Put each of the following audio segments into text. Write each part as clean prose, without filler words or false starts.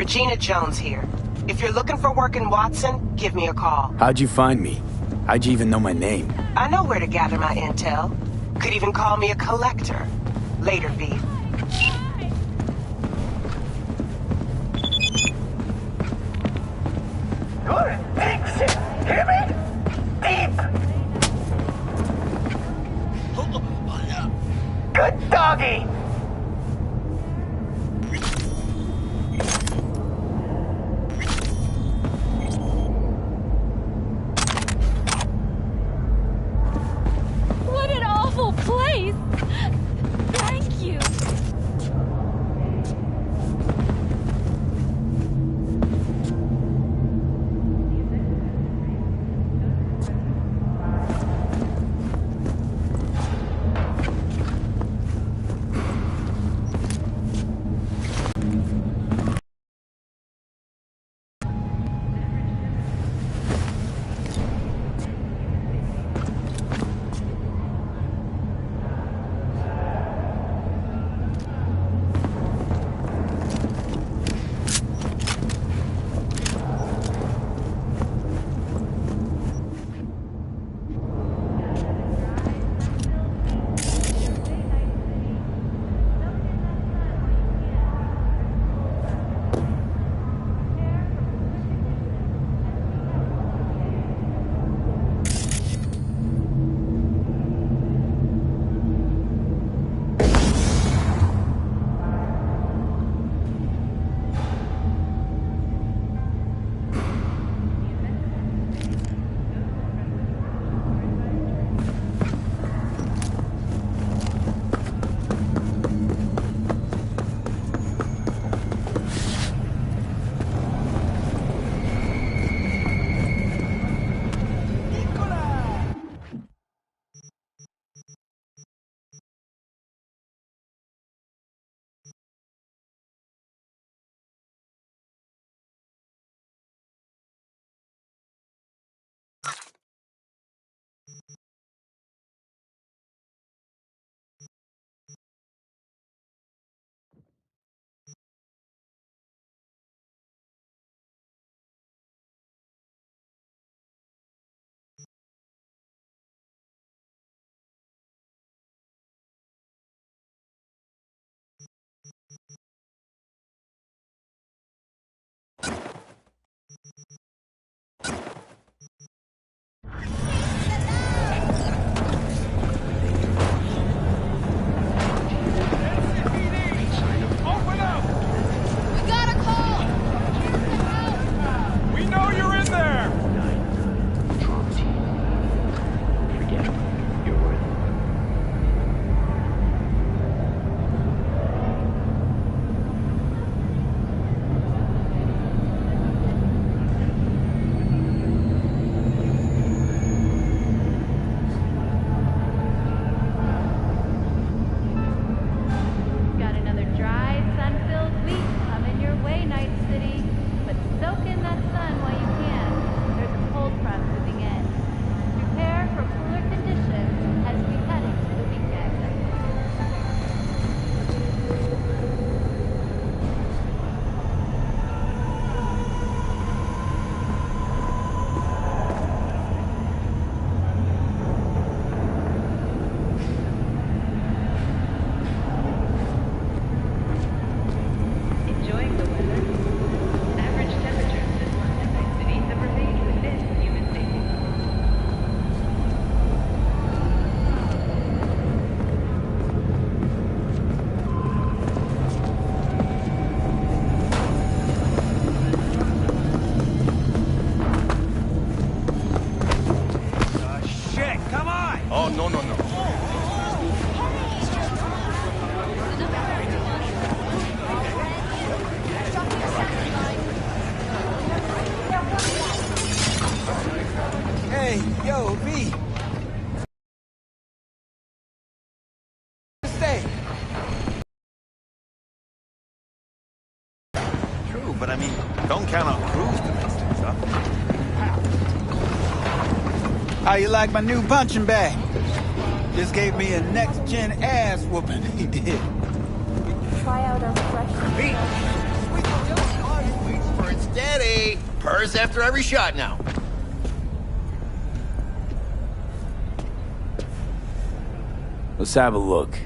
Regina Jones here. If you're looking for work in Watson, give me a call. How'd you find me? How'd you even know my name? I know where to gather my intel. Could even call me a collector. Later, V. Good exit! Hear me? Deep! Good doggy! What an awful place! Thank you! Yo, V. Stay. True, but I mean, don't count on Cruz to fix things up. How you like my new punching bag? Just gave me a next-gen ass whooping. He did. Try out our fresh... V. and steady. Purrs after every shot now. Let's have a look.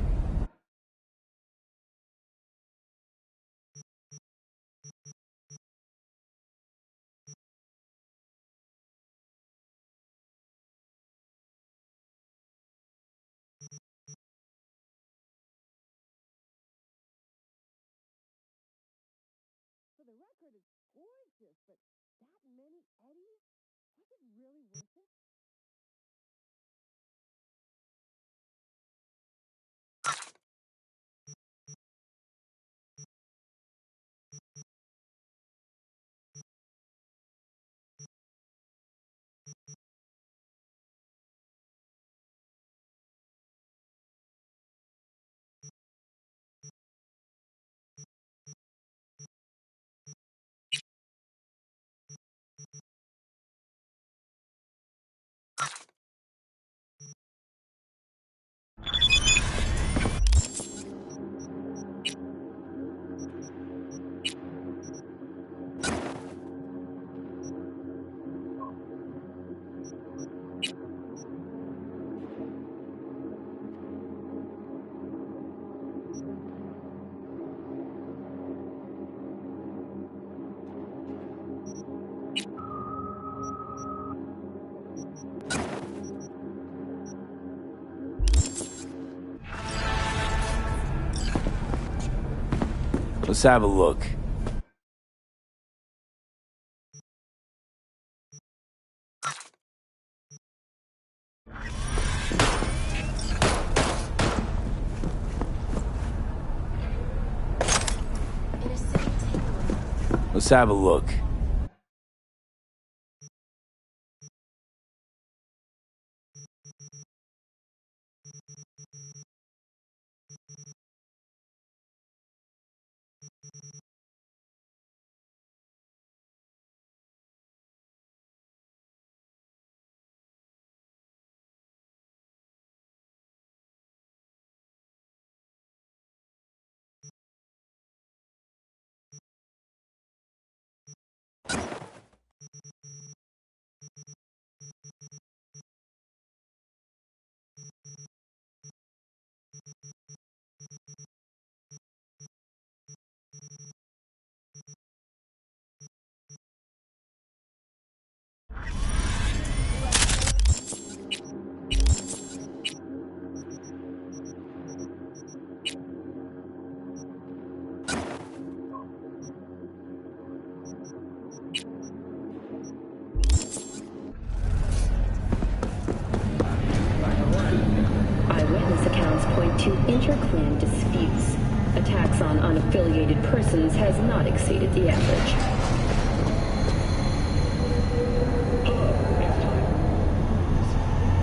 Let's have a look. Let's have a look. To inter-clan disputes. Attacks on unaffiliated persons has not exceeded the average.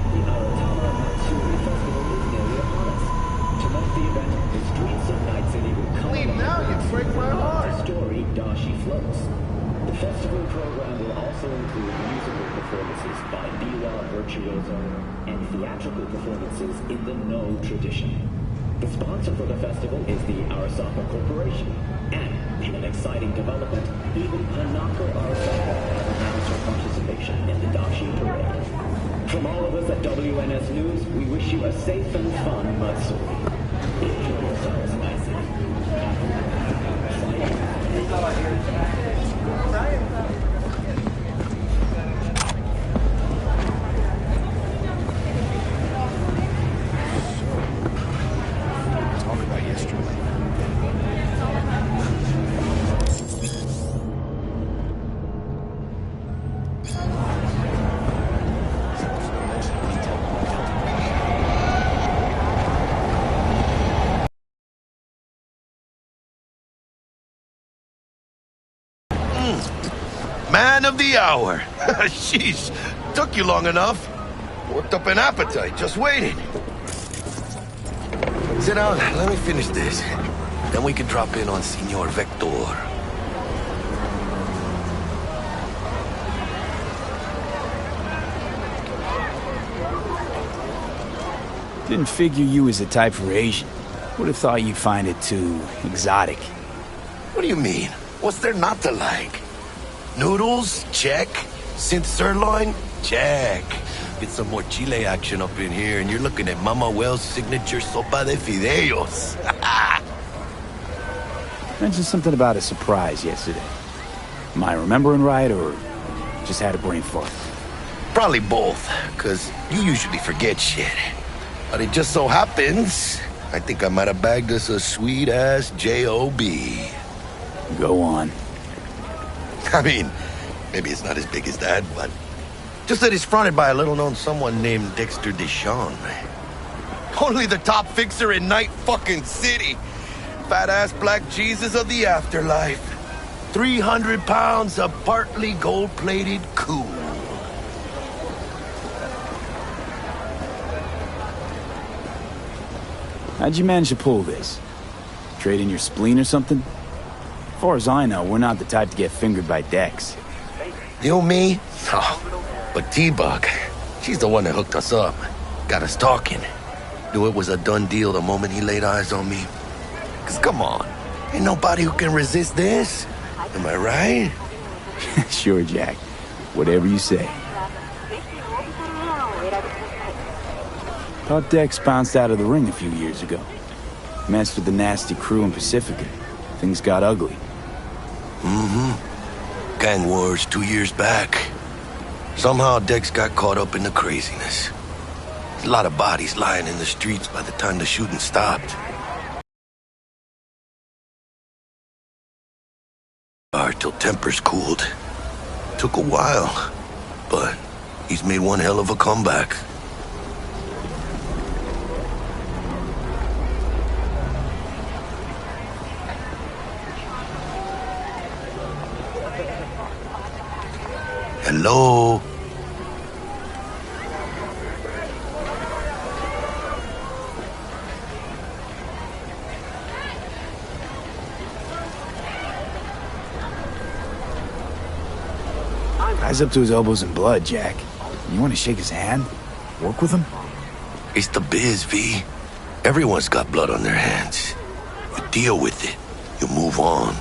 The Aratama Matsuri Festival is nearly upon us. To mark the event, the streets of Night City will come alive. Now you break my heart. The story Dashi floats. The festival program will also include musical performances by biwa virtuoso and theatrical performances in the No tradition. The sponsor for the festival is the Arasaka Corporation, and in an exciting development, even Hanako Arasaka has announced her participation in the Dashi Parade. From all of us at WNS News, we wish you a safe and fun Matsuri. Enjoy yourselves, Night Man of the hour. Sheesh, took you long enough. Worked up an appetite, just waiting. Sit down, let me finish this. Then we can drop in on Senor Vector. Didn't figure you was the type for Asian. Would have thought you'd find it too exotic. What do you mean? What's there not to like? Noodles? Check. Synth sirloin? Check. Get some more chile action up in here, and you're looking at Mama Wells' signature sopa de fideos. Mentioned something about a surprise yesterday. Am I remembering right, or just had a brain fart? Probably both, because you usually forget shit. But it just so happens, I think I might have bagged us a sweet-ass J.O.B. Go on. I mean, maybe it's not as big as that, but just that it's fronted by a little-known someone named Dexter Deshawn. Only the top fixer in Night fucking City. Fat-ass black Jesus of the afterlife. 300 pounds of partly gold-plated cool. How'd you manage to pull this? Trade in your spleen or something? As far as I know, we're not the type to get fingered by Dex. You, me? Oh, but T-Bug, she's the one that hooked us up. Got us talking. Knew it was a done deal the moment he laid eyes on me. Cause come on, ain't nobody who can resist this. Am I right? Sure, Jack. Whatever you say. Thought Dex bounced out of the ring a few years ago. Messed with the nasty crew in Pacifica. Things got ugly. Mm-hmm. Gang wars 2 years back. Somehow Dex got caught up in the craziness. There's a lot of bodies lying in the streets by the time the shooting stopped. Till tempers cooled. Took a while, but he's made one hell of a comeback. Hello? Guy's up to his elbows in blood, Jack. You want to shake his hand? Work with him? It's the biz, V. Everyone's got blood on their hands. You deal with it. You move on.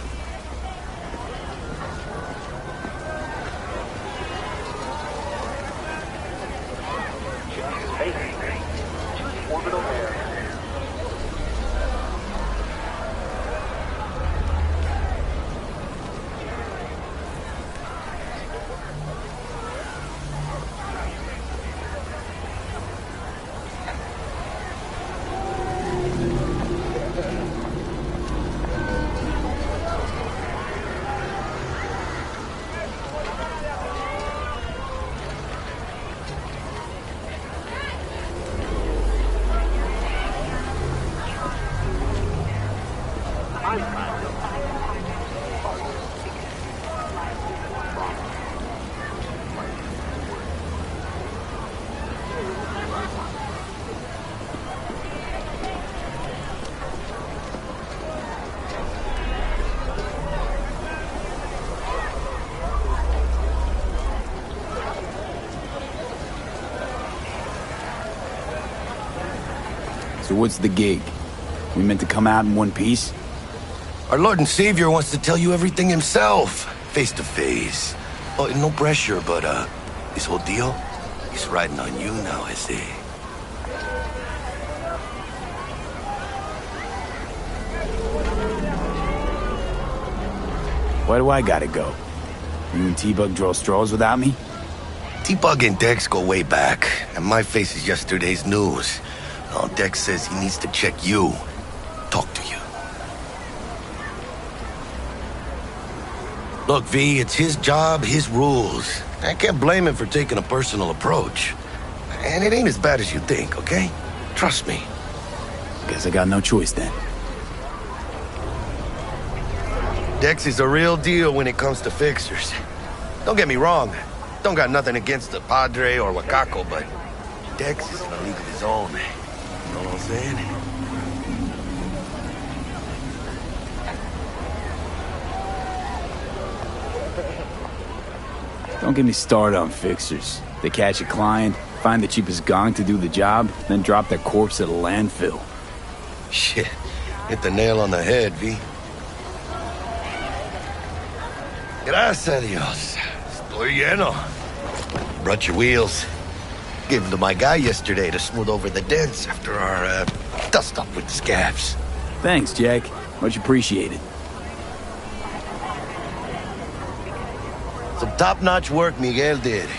So what's the gig? We meant to come out in one piece? Our Lord and Savior wants to tell you everything himself, face to face. Oh, no pressure, but, this whole deal, he's riding on you now, I say. Why do I gotta go? You and T-Bug draw straws without me? T-Bug and Dex go way back, and my face is yesterday's news. Oh, Dex says he needs to check you. Talk to you. Look, V, it's his job, his rules. I can't blame him for taking a personal approach. And it ain't as bad as you think, okay? Trust me. Guess I got no choice then. Dex is a real deal when it comes to fixers. Don't get me wrong. Don't got nothing against the Padre or Wakako, but Dex is in a league of his own. You know what I'm saying? Don't get me started on fixers. They catch a client, find the cheapest gong to do the job, then drop their corpse at a landfill. Shit. Hit the nail on the head, V. Gracias a Dios. Estoy lleno. Brought your wheels. Gave them to my guy yesterday to smooth over the dents after our dust-up with the scabs. Thanks, Jack. Much appreciated. Some top-notch work Miguel did.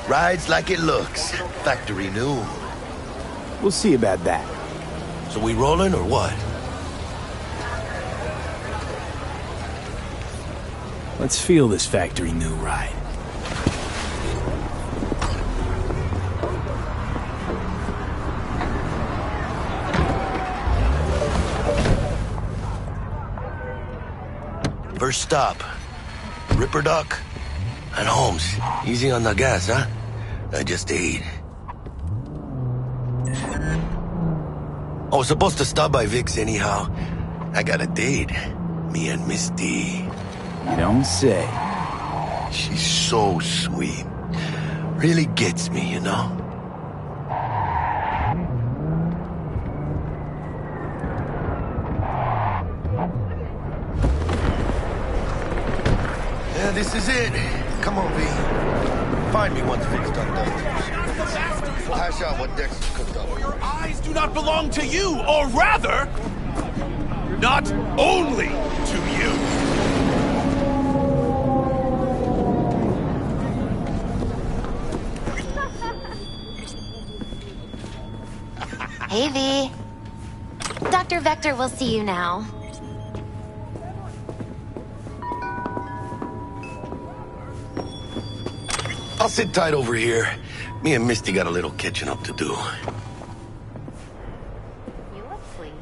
Rides like it looks. Factory new. We'll see about that. So we rolling or what? Let's feel this factory new ride. First stop. Ripper Duck and Holmes. Easy on the gas, huh? I just ate. I was supposed to stop by Vic's anyhow. I got a date. Me and Misty. You don't say. She's so sweet. Really gets me, you know? Yeah, this is it. Come on, V. Find me once Vic's done dusting. We'll hash out what Dex cooked up. Your eyes do not belong to you, or rather, not only to you. Hey, V. Dr. Vector will see you now. I'll sit tight over here. Me and Misty got a little catching up to do. You look sweet.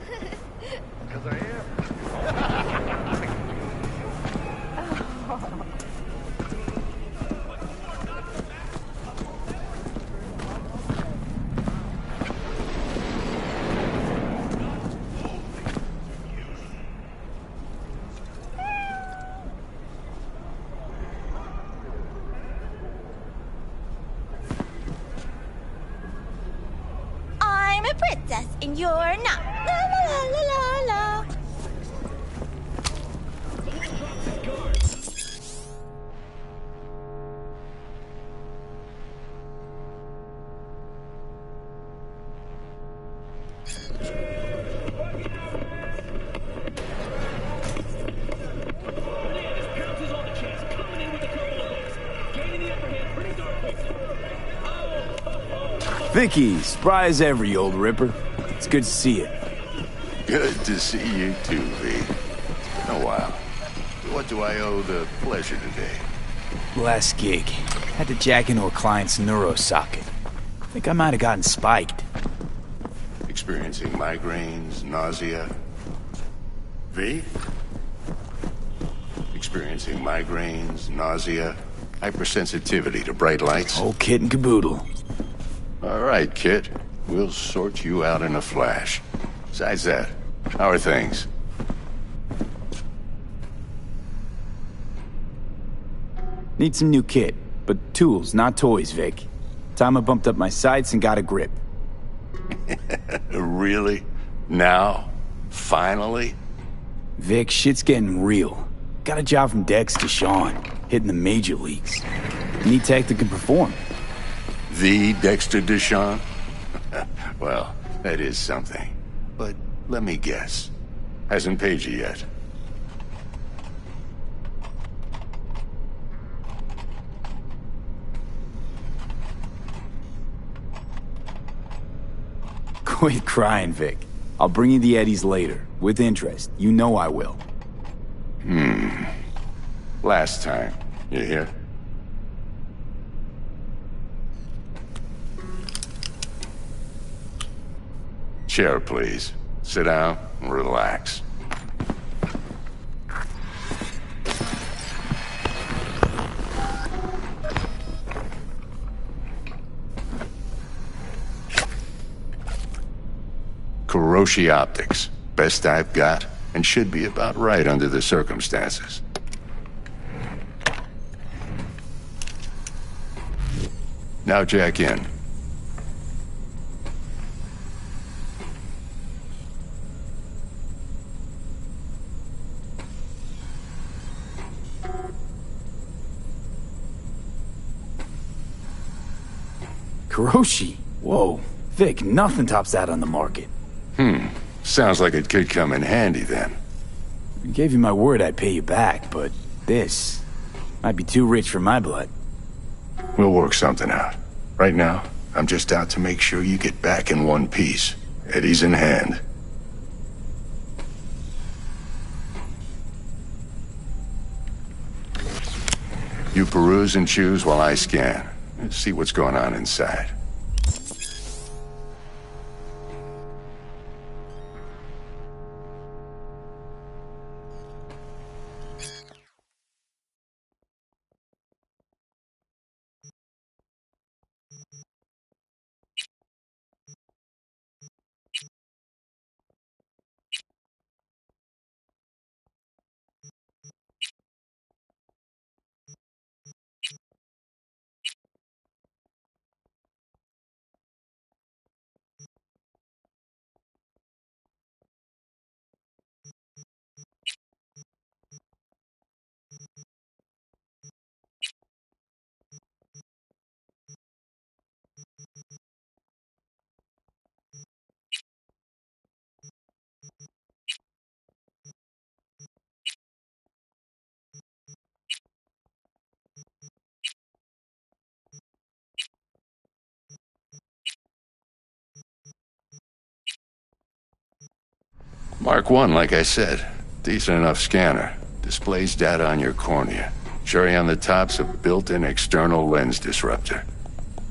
Because I am. I'm a princess and you're not. La la la la la la. Vicky, spry as ever, you old ripper. It's good to see you. Good to see you too, V. It's been a while. What do I owe the pleasure today? Last gig. Had to jack into a client's neuro socket. Think I might have gotten spiked. Experiencing migraines, nausea. V? Experiencing migraines, nausea, hypersensitivity to bright lights. Whole kit and caboodle. All right, Kit. We'll sort you out in a flash. Besides that, how are things? Need some new kit, but tools, not toys, Vic. Time I bumped up my sights and got a grip. Really? Now? Finally? Vic, shit's getting real. Got a job from Dex to Sean, hitting the major leagues. Need tech that can perform. The Dexter Deshawn? Well, that is something. But let me guess. Hasn't paid you yet. Quit crying, Vic. I'll bring you the Eddies later, with interest. You know I will. Last time. You hear? Chair, please. Sit down and relax. Kuroshi Optics. Best I've got, and should be about right under the circumstances. Now jack in. Kuroshi? Whoa. Vic, nothing tops that on the market. Sounds like it could come in handy then. I gave you my word I'd pay you back, but this might be too rich for my blood. We'll work something out. Right now, I'm just out to make sure you get back in one piece. Eddie's in hand. You peruse and choose while I scan. See what's going on inside. Mark 1, like I said. Decent enough scanner. Displays data on your cornea. Cherry on the top's a built-in external lens disruptor.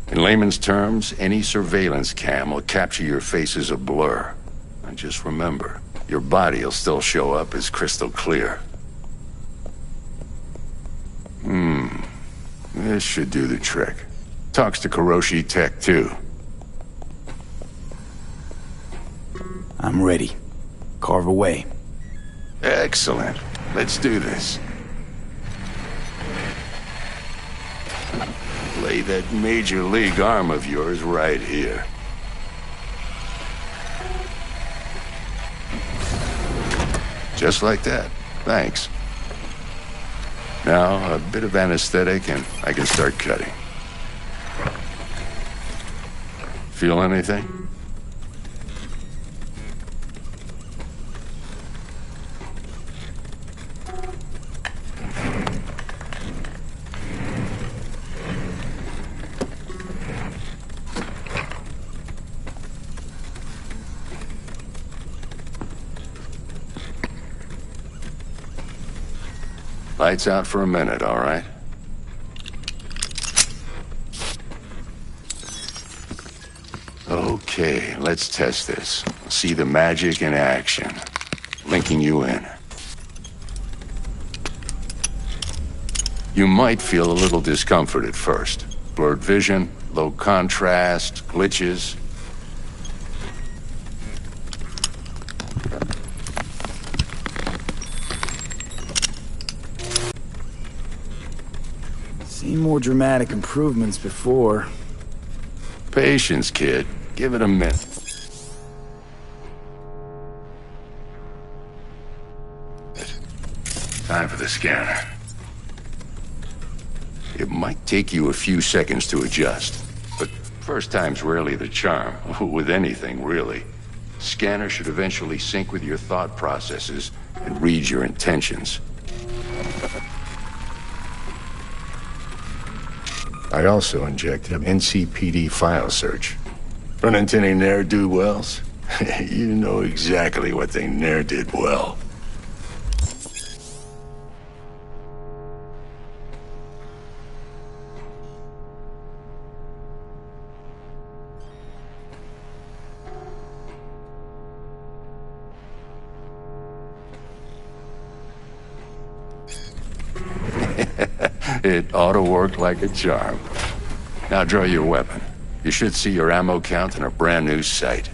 In layman's terms, any surveillance cam will capture your face as a blur. And just remember, your body'll still show up as crystal clear. This should do the trick. Talks to Kuroshi Tech, too. I'm ready. Carve away. Excellent. Let's do this. Lay that major league arm of yours right here. Just like that. Thanks. Now, a bit of anesthetic and I can start cutting. Feel anything? Lights out for a minute, all right? Okay, let's test this. See the magic in action. Linking you in. You might feel a little discomfort at first. Blurred vision, low contrast, glitches. Seen more dramatic improvements before. Patience, kid. Give it a minute. Time for the scanner. It might take you a few seconds to adjust, but first time's rarely the charm, with anything, really. Scanner should eventually sync with your thought processes and read your intentions. I also injected an NCPD file search. Run into any ne'er-do-wells? You know exactly what they ne'er did well. It ought to work like a charm. Now draw your weapon. You should see your ammo count in a brand new sight.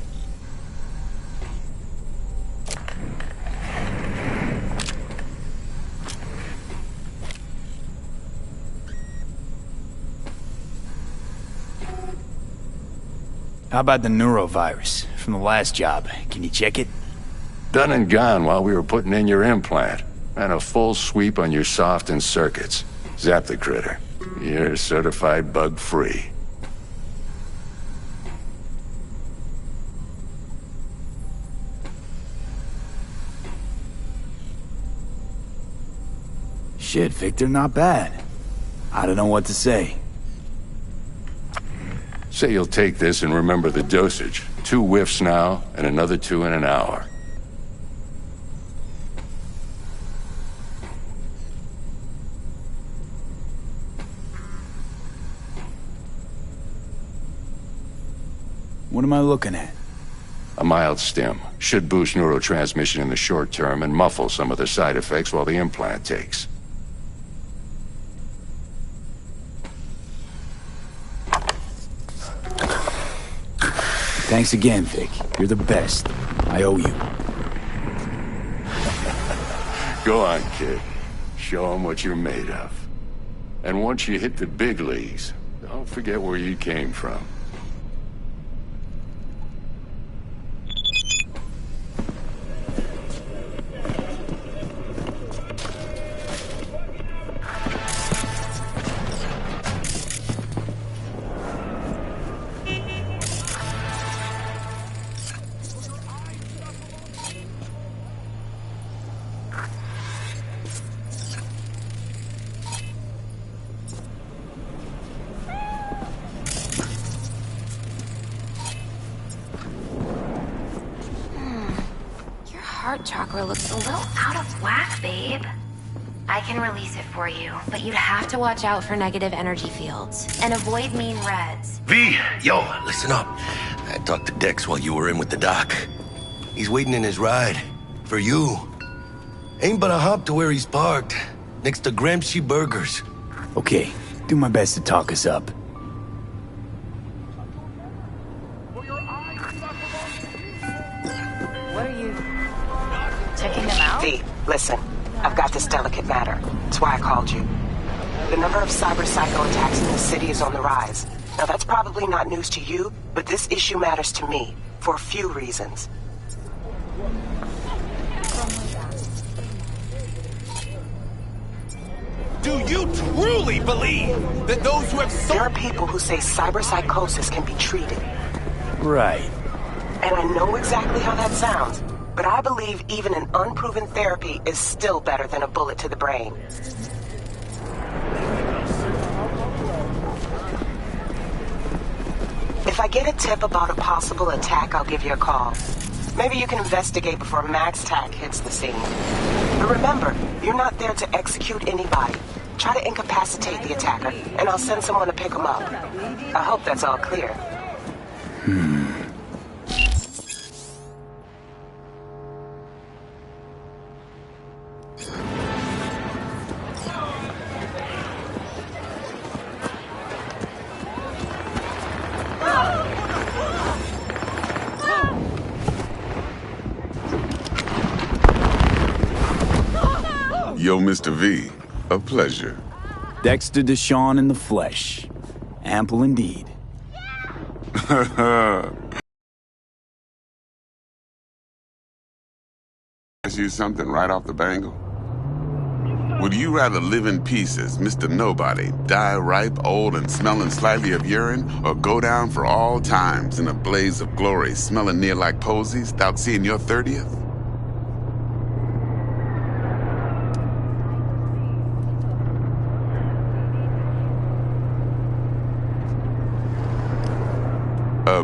How about the neurovirus from the last job? Can you check it? Done and gone while we were putting in your implant. And a full sweep on your soft and circuits. Zap the critter. You're certified bug-free. Shit, Victor, not bad. I don't know what to say. Say you'll take this and remember the dosage. 2 whiffs now, and another 2 in an hour. What am I looking at? A mild stim. Should boost neurotransmission in the short term and muffle some of the side effects while the implant takes. Thanks again, Vic. You're the best. I owe you. Go on, kid. Show 'em what you're made of. And once you hit the big leagues, don't forget where you came from. Heart chakra looks a little out of whack, babe. I can release it for you, but you'd have to watch out for negative energy fields and avoid mean reds. V, yo, listen up. I talked to Dex while you were in with the doc. He's waiting in his ride. For you. Ain't but a hop to where he's parked. Next to Gramsci Burgers. Okay, do my best to talk us up. What are you... checking them out? V, listen. I've got this delicate matter. That's why I called you. The number of cyber psycho attacks in the city is on the rise. Now that's probably not news to you, but this issue matters to me. For a few reasons. Do you truly believe that those who have There are people who say cyberpsychosis can be treated. Right. And I know exactly how that sounds, but I believe even an unproven therapy is still better than a bullet to the brain. If I get a tip about a possible attack, I'll give you a call. Maybe you can investigate before Max Tack hits the scene. But remember, you're not there to execute anybody. Try to incapacitate the attacker, and I'll send someone to pick him up. I hope that's all clear. Yo, Mr. V, a pleasure. Dexter Deshawn in the flesh. Ample indeed. Ask you something right off the bangle? Would you rather live in pieces, Mr. Nobody, die ripe, old, and smelling slightly of urine, or go down for all times in a blaze of glory, smelling near like posies, without seeing your 30th?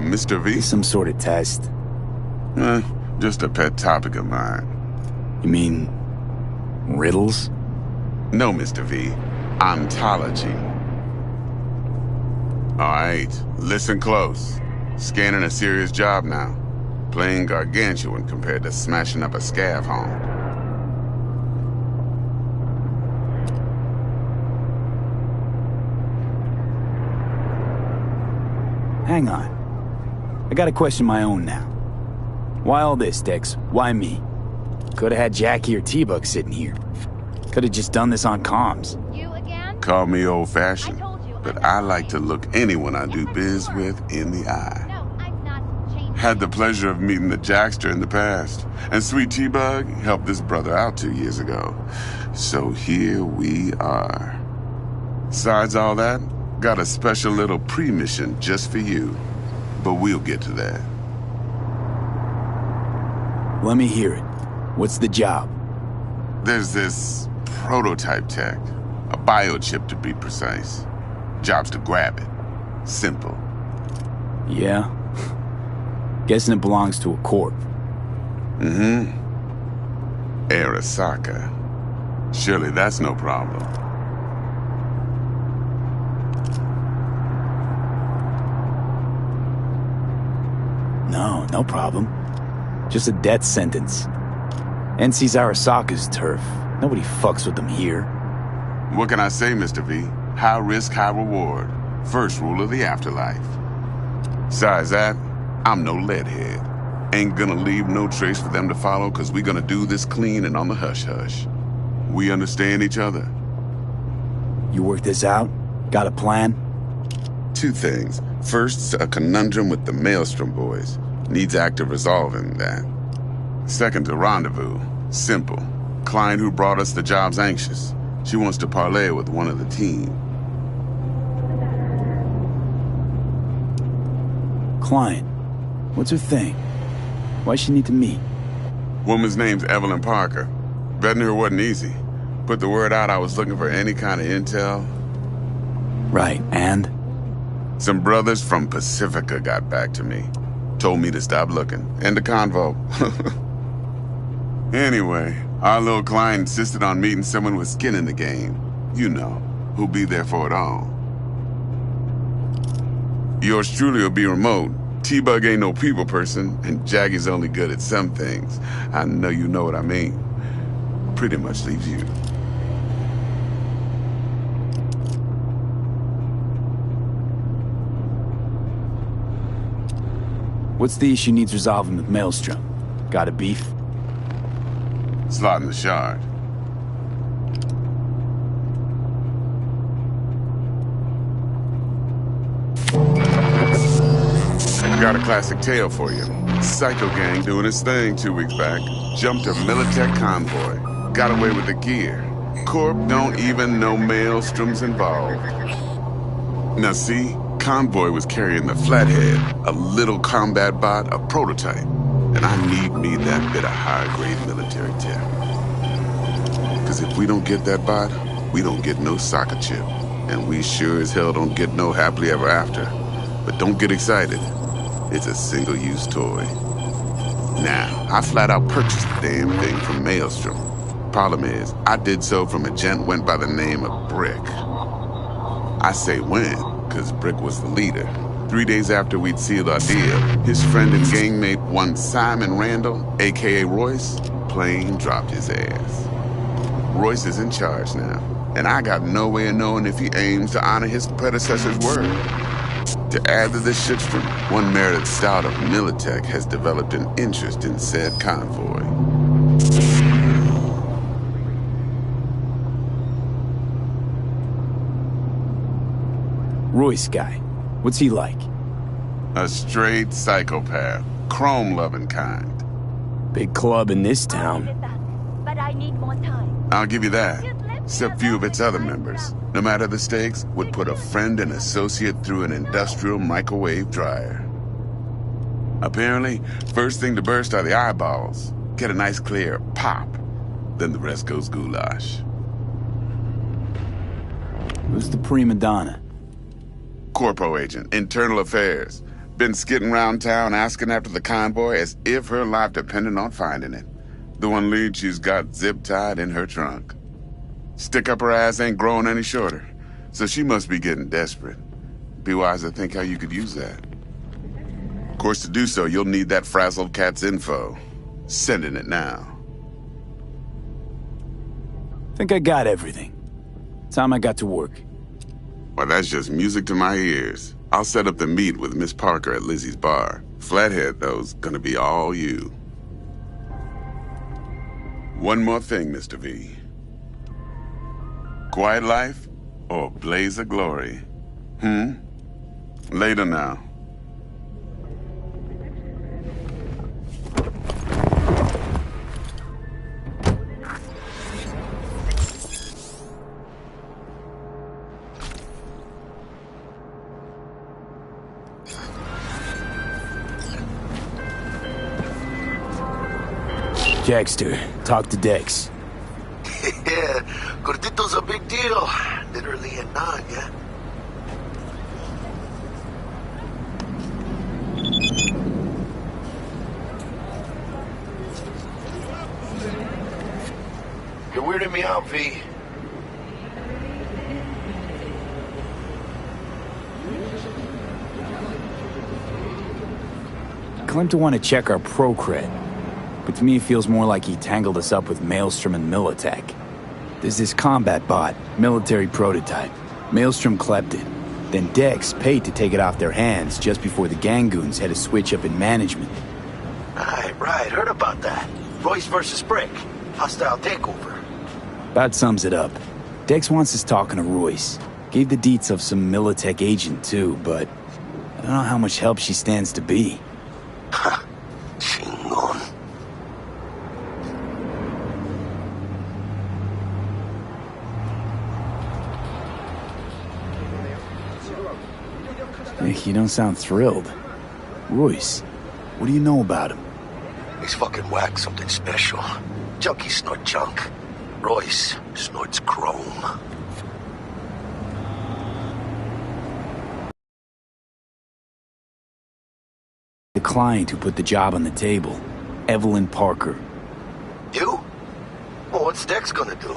Mr. V? Some sort of test. Just a pet topic of mine. You mean... riddles? No, Mr. V. Ontology. Alright, listen close. Scanning a serious job now. Playing gargantuan compared to smashing up a scav home. Hang on. I gotta question my own now. Why all this, Dex? Why me? Could've had Jackie or T-Bug sitting here. Could've just done this on comms. You again? Call me old-fashioned, but I like to look anyone I do biz with in the eye. No, I'm not changing. Had the pleasure of meeting the Jackster in the past, and Sweet T-Bug helped this brother out 2 years ago. So here we are. Besides all that, got a special little pre-mission just for you. But we'll get to that. Let me hear it. What's the job? There's this prototype tech. A biochip to be precise. Job's to grab it. Simple. Yeah? Guessing it belongs to a corp. Mm-hmm. Arasaka. Surely that's no problem. No problem. Just a death sentence. NC's Arasaka's turf. Nobody fucks with them here. What can I say, Mr. V? High risk, high reward. First rule of the afterlife. Besides that, I'm no leadhead. Ain't gonna leave no trace for them to follow, cause we gonna do this clean and on the hush-hush. We understand each other. You work this out? Got a plan? Two things. First, a conundrum with the Maelstrom boys. Needs active resolving that. Second, a rendezvous. Simple. Client who brought us the job's anxious. She wants to parlay with one of the team. Client? What's her thing? Why she need to meet? Woman's name's Evelyn Parker. Vetting her wasn't easy. Put the word out I was looking for any kind of intel. Right, and? Some brothers from Pacifica got back to me. Told me to stop looking. End of convo. Anyway, our little client insisted on meeting someone with skin in the game. You know, who'll be there for it all. Yours truly will be remote. T-Bug ain't no people person, and Jaggy's only good at some things. I know you know what I mean. Pretty much leaves you. What's the issue needs resolving with Maelstrom? Got a beef? Slot in the shard. Got a classic tale for you. Psycho gang doing his thing 2 weeks back. Jumped a Militech convoy. Got away with the gear. Corp don't even know Maelstrom's involved. Now see, convoy was carrying the Flathead, a little combat bot, a prototype. And I need me that bit of high-grade military tech. Because if we don't get that bot, we don't get no soccer chip. And we sure as hell don't get no happily ever after. But don't get excited. It's a single-use toy. Now, I flat out purchased the damn thing from Maelstrom. Problem is, I did so from a gent went by the name of Brick. I say when, because Brick was the leader. 3 days after we'd sealed our deal, his friend and gangmate, one Simon Randall, a.k.a. Royce, plain dropped his ass. Royce is in charge now, and I got no way of knowing if he aims to honor his predecessor's word. To add to this shitstorm, one merited stout of Militech has developed an interest in said convoy. Royce guy. What's he like? A straight psychopath. Chrome-loving kind. Big club in this town. But I need more time. I'll give you that. Except few of its other members, no matter the stakes, would put a friend and associate through an industrial microwave dryer. Apparently, first thing to burst are the eyeballs. Get a nice clear pop. Then the rest goes goulash. Who's the prima donna? Corpo agent, internal affairs. Been skidding around town asking after the convoy as if her life depended on finding it. The one lead she's got zip-tied in her trunk. Stick up her ass ain't growing any shorter, so she must be getting desperate. Be wise to think how you could use that. Of course, to do so, you'll need that frazzled cat's info. Sending it now. Think I got everything. Time I got to work. Well, that's just music to my ears. I'll set up the meet with Miss Parker at Lizzie's bar. Flathead, though's gonna be all you. One more thing, Mr. V. Quiet life or blaze of glory? Later now. Jackster, talk to Dex. Yeah, Gordito's a big deal. Literally a nod, yeah? You're weirding me out, V. Claimed to want to check our pro cred, but to me it feels more like he tangled us up with Maelstrom and Militech. There's this combat bot, military prototype. Maelstrom clept it. Then Dex paid to take it off their hands just before the Gangoons had a switch up in management. Right, heard about that. Royce versus Brick. Hostile takeover. About sums it up. Dex wants us talking to Royce. Gave the deets of some Militech agent too, but I don't know how much help she stands to be. Ha! Chingon. Nick, you don't sound thrilled. Royce, what do you know about him? He's fucking whack, something special. Junkies snort junk. Royce snorts chrome. The client who put the job on the table, Evelyn Parker. You? Well, what's Dex gonna do?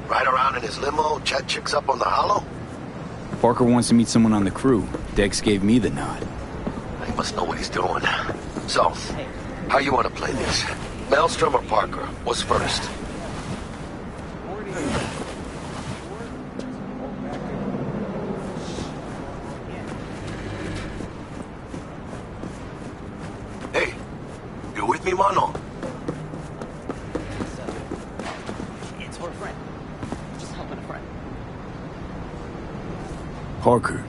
Ride around in his limo, chat chicks up on the hollow? Parker wants to meet someone on the crew. Dex gave me the nod. He must know what he's doing. So, how you want to play this? Maelstrom or Parker? What's first? Hey, you with me, mano? It's for a friend. Just helping a friend. Parker.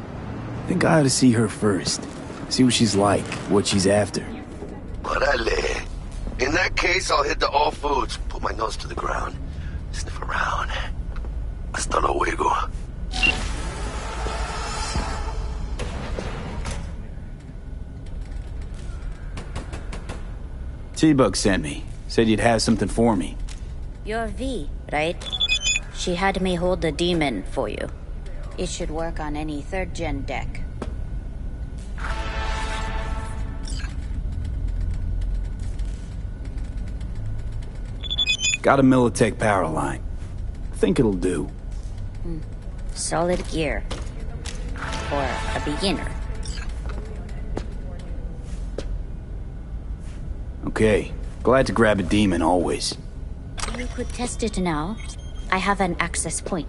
Think I ought to see her first. See what she's like, what she's after. Orale. In that case, I'll hit the all foods, put my nose to the ground, sniff around. Hasta luego. T-Bug sent me. Said you'd have something for me. You're V, right? She had me hold the demon for you. It should work on any 3rd-gen deck. Got a Militech power line. Think it'll do. Solid gear. For a beginner. Okay. Glad to grab a demon always. You could test it now. I have an access point.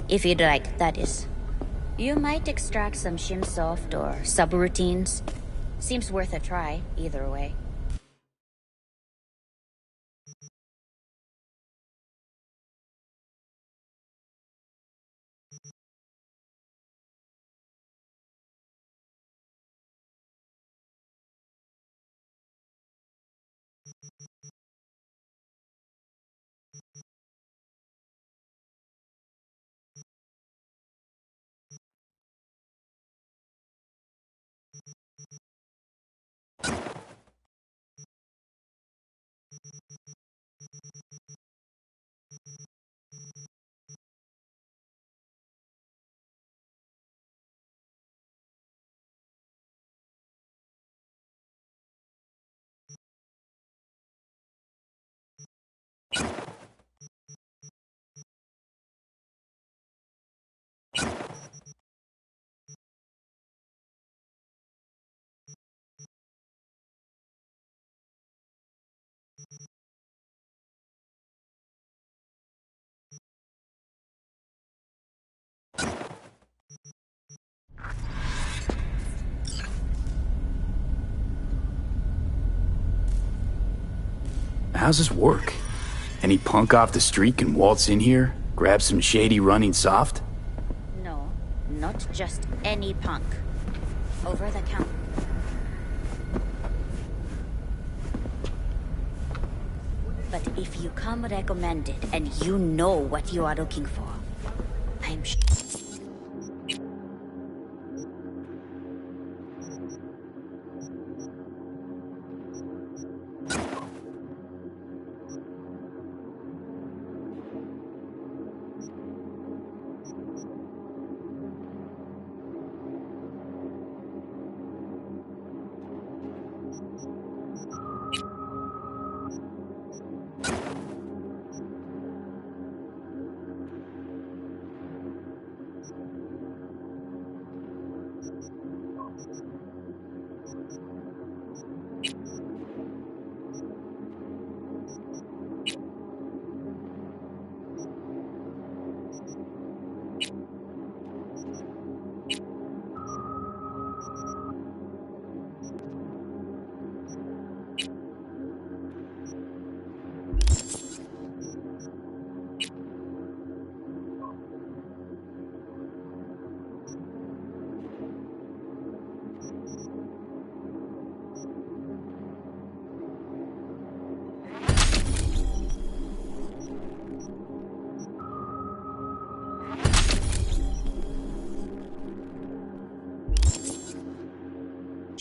If you'd like, that is. You might extract some shimsoft or subroutines. Seems worth a try, either way. How's this work? Any punk off the street can waltz in here, grab some shady running soft? No, not just any punk. Over the counter. But if you come recommended and you know what you are looking for, I'm sure.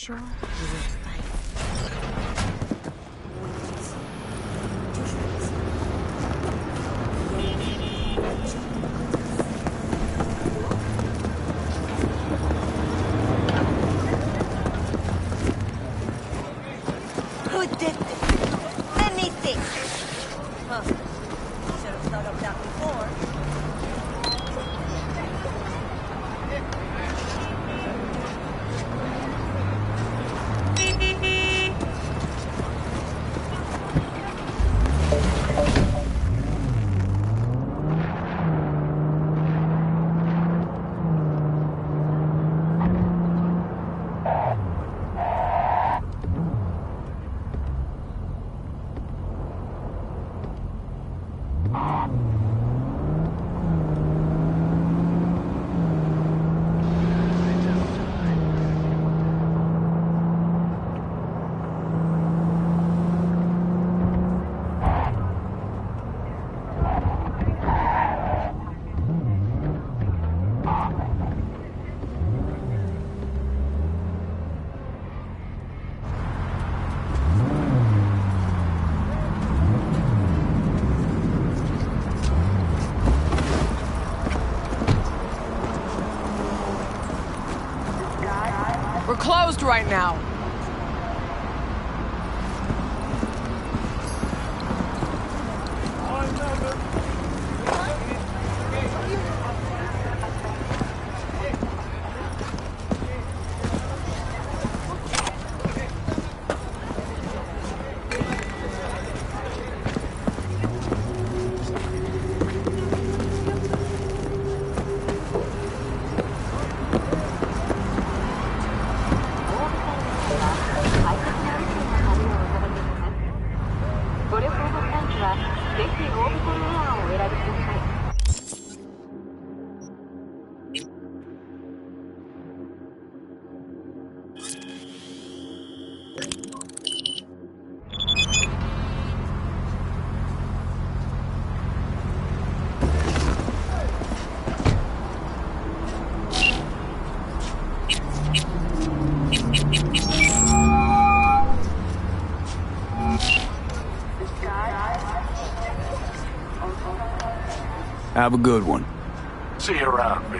sure you will find. Who did this? Let me think. Huh. Should have thought of that before. We're closed right now. Have a good one. See you around, B.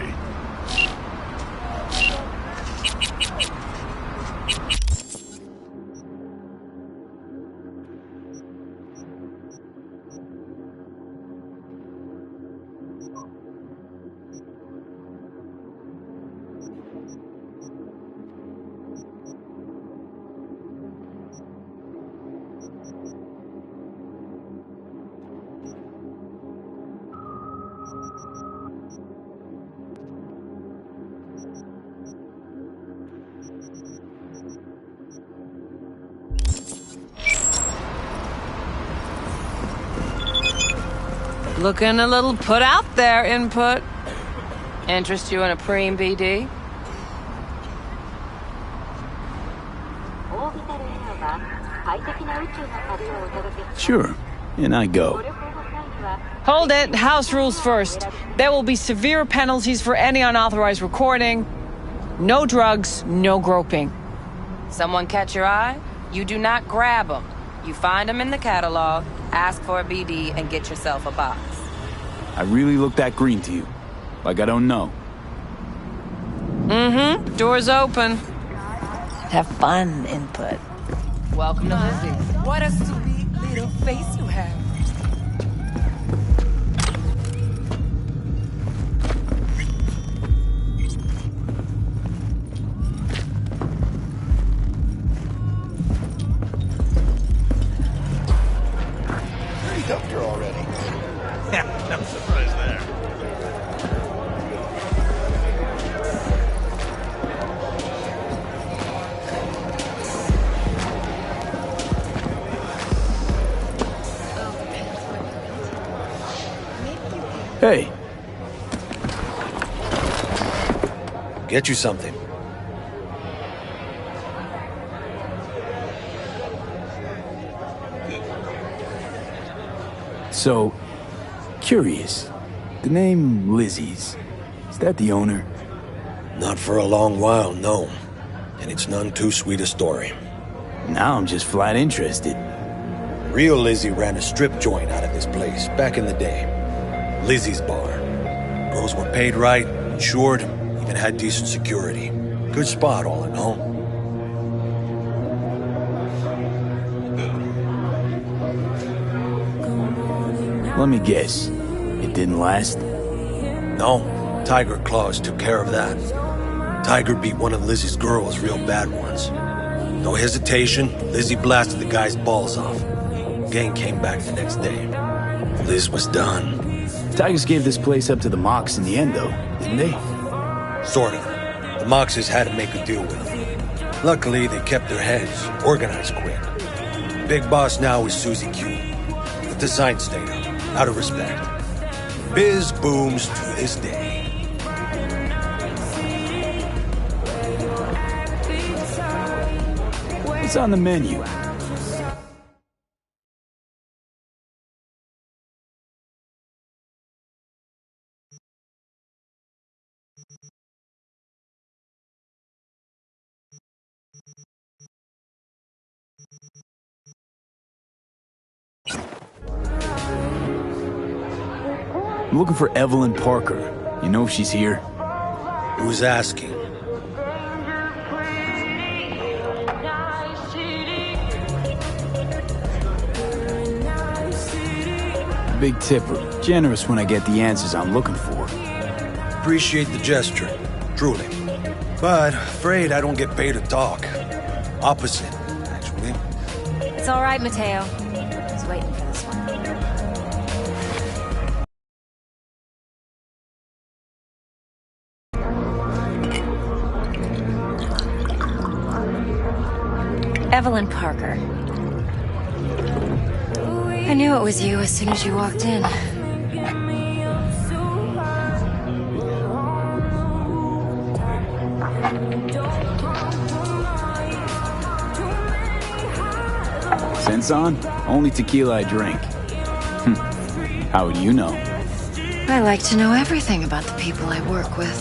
Looking a little put out there, Input. Interest you in a preem BD? Sure, and I go. Hold it. House rules first. There will be severe penalties for any unauthorized recording. No drugs, no groping. Someone catch your eye? You do not grab them. You find them in the catalog, ask for a BD, and get yourself a box. I really look that green to you. Like I don't know. Mm-hmm. Door's open. Have fun, Input. Welcome to Lizzie. What a sweet little face you have. He dumped her already. Yeah, no surprise there. Hey. Get you something. So, curious. The name Lizzie's, is that the owner? Not for a long while, no. and it's none too sweet a story. Now I'm just flat interested. Real Lizzie ran a strip joint out of this place back in the day. Lizzie's Bar. Girls were paid right, insured, even had decent security. Good spot, all in all. Let me guess. It didn't last? No. Tiger Claws took care of that. Tiger beat one of Lizzie's girls real bad once. No hesitation, Lizzie blasted the guy's balls off. Gang came back the next day. Liz was done. Tigers gave this place up to the Mox in the end, though, didn't they? Sort of. The Moxes had to make a deal with them. Luckily, they kept their heads, organized quick. Big boss now is Susie Q. But the sign stayed up, out of respect. Biz booms to this day. What's on the menu? I'm looking for Evelyn Parker. You know if she's here? Who's asking? Big tipper. Generous when I get the answers I'm looking for. Appreciate the gesture, truly. But afraid I don't get paid to talk. Opposite, actually. It's all right, Mateo. I was waiting for this one. Evelyn Parker. I knew it was you as soon as you walked in. Sense on? Only tequila I drink. How would you know? I like to know everything about the people I work with.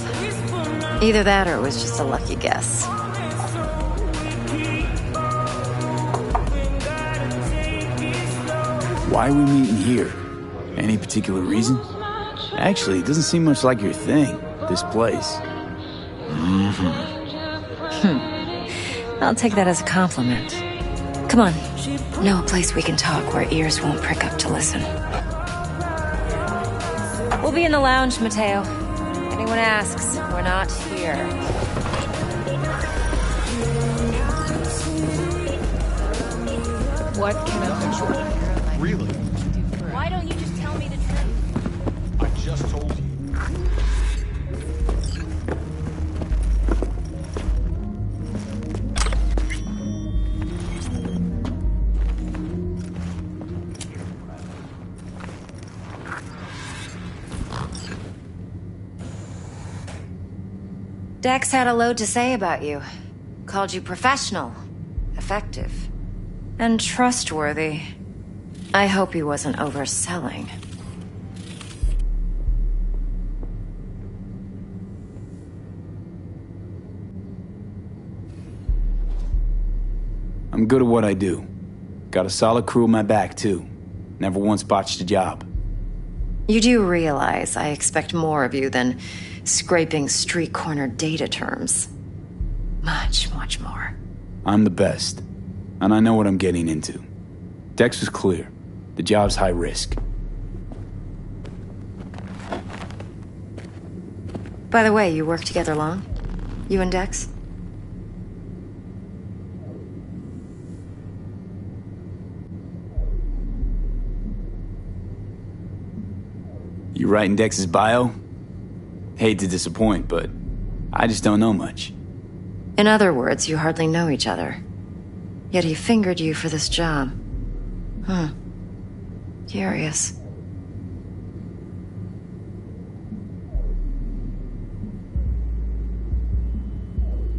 Either that or it was just a lucky guess. Why are we meeting here? Any particular reason? Actually, it doesn't seem much like your thing, this place. I'll take that as a compliment. Come on. Know a place we can talk where ears won't prick up to listen. We'll be in the lounge, Mateo. If anyone asks, we're not here. What can I do? Really? Why don't you just tell me the truth? I just told you. Dex had a load to say about you. Called you professional, effective, and trustworthy. I hope he wasn't overselling. I'm good at what I do. Got a solid crew on my back, too. Never once botched a job. You do realize I expect more of you than scraping street corner data terms. Much, much more. I'm the best, and I know what I'm getting into. Dex was clear. The job's high risk. By the way, you work together long? You and Dex? You writing Dex's bio? Hate to disappoint, but I just don't know much. In other words, you hardly know each other. Yet he fingered you for this job. Curious.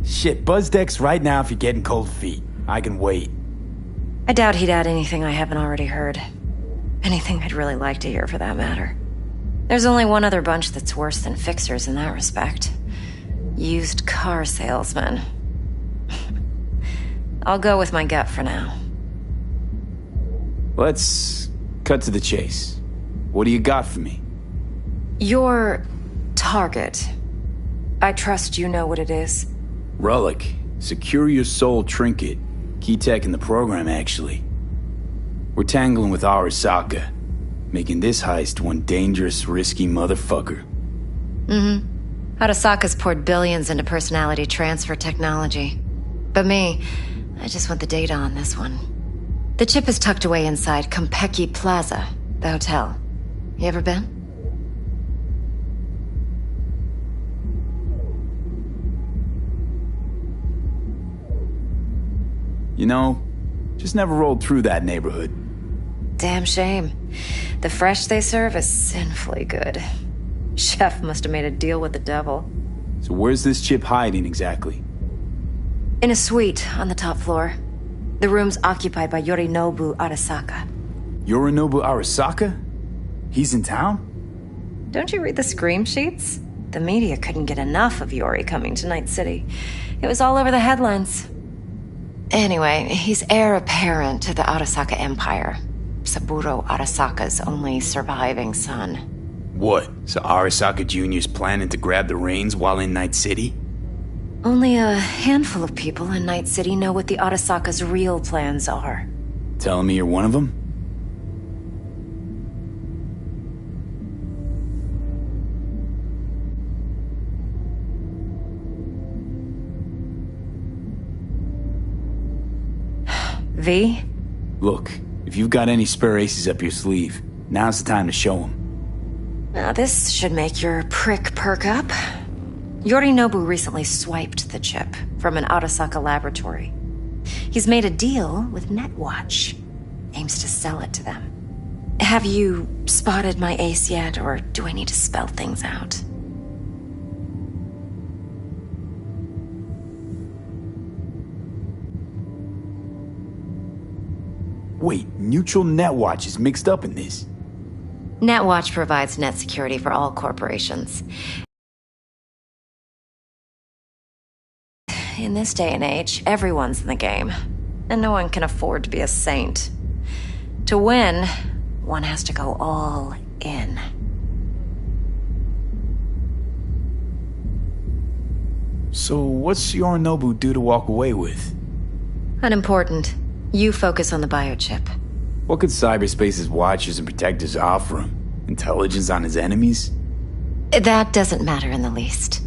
Shit, buzz Dex right now if you're getting cold feet. I can wait. I doubt he'd add anything I haven't already heard. Anything I'd really like to hear, for that matter. There's only one other bunch that's worse than fixers in that respect. Used car salesmen. I'll go with my gut for now. Let's cut to the chase. What do you got for me? Your target. I trust you know what it is. Relic. Secure your soul trinket. Key tech in the program, actually. We're tangling with Arasaka, making this heist one dangerous, risky motherfucker. Arasaka's poured billions into personality transfer technology. But me, I just want the data on this one. The chip is tucked away inside Konpeki Plaza, the hotel. You ever been? You know, just never rolled through that neighborhood. Damn shame. The fresh they serve is sinfully good. Chef must have made a deal with the devil. So where's this chip hiding exactly? In a suite on the top floor. The room's occupied by Yorinobu Arasaka. Yorinobu Arasaka? He's in town? Don't you read the scream sheets? The media couldn't get enough of Yori coming to Night City. It was all over the headlines. Anyway, he's heir apparent to the Arasaka Empire. Saburo Arasaka's only surviving son. What? So Arasaka Jr.'s planning to grab the reins while in Night City? Only a handful of people in Night City know what the Arasaka's real plans are. Telling me you're one of them? V? Look, if you've got any spare aces up your sleeve, now's the time to show them. Now this should make your prick perk up. Yorinobu recently swiped the chip from an Arasaka laboratory. He's made a deal with Netwatch. Aims to sell it to them. Have you spotted my ace yet, or do I need to spell things out? Wait, Neutral Netwatch is mixed up in this. Netwatch provides net security for all corporations. In this day and age, everyone's in the game, and no one can afford to be a saint. To win, one has to go all in. So what's Yorinobu due to walk away with? Unimportant. You focus on the biochip. What could cyberspace's watchers and protectors offer him? Intelligence on his enemies? That doesn't matter in the least.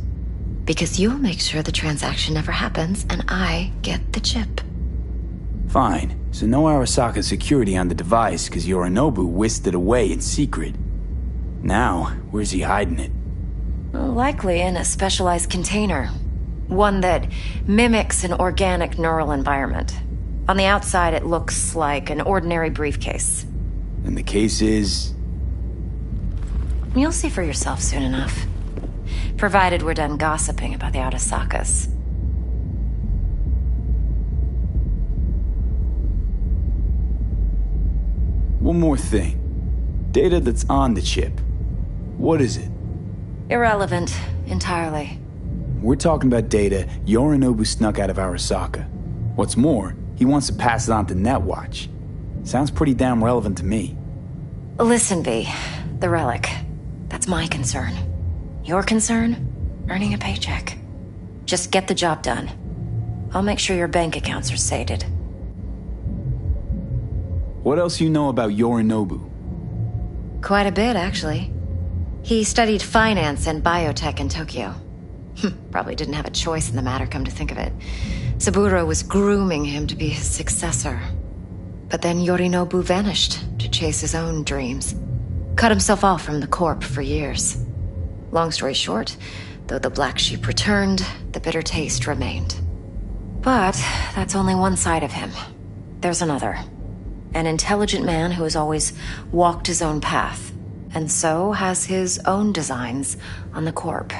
Because you'll make sure the transaction never happens, and I get the chip. Fine. So no Arasaka security on the device, because Yorinobu whisked it away in secret. Now, where's he hiding it? Likely in a specialized container. One that mimics an organic neural environment. On the outside, it looks like an ordinary briefcase. And the case is? You'll see for yourself soon enough. Provided we're done gossiping about the Arasakas. One more thing. Data that's on the chip. What is it? Irrelevant, entirely. We're talking about data Yorinobu snuck out of Arasaka. What's more, he wants to pass it on to Netwatch. Sounds pretty damn relevant to me. Listen, V. The relic. That's my concern. Your concern? Earning a paycheck. Just get the job done. I'll make sure your bank accounts are sated. What else you know about Yorinobu? Quite a bit, actually. He studied finance and biotech in Tokyo. Probably didn't have a choice in the matter, come to think of it. Saburo was grooming him to be his successor. But then Yorinobu vanished to chase his own dreams. Cut himself off from the Corp for years. Long story short, though the black sheep returned, the bitter taste remained. But that's only one side of him. There's another. An intelligent man who has always walked his own path, and so has his own designs on the Corp.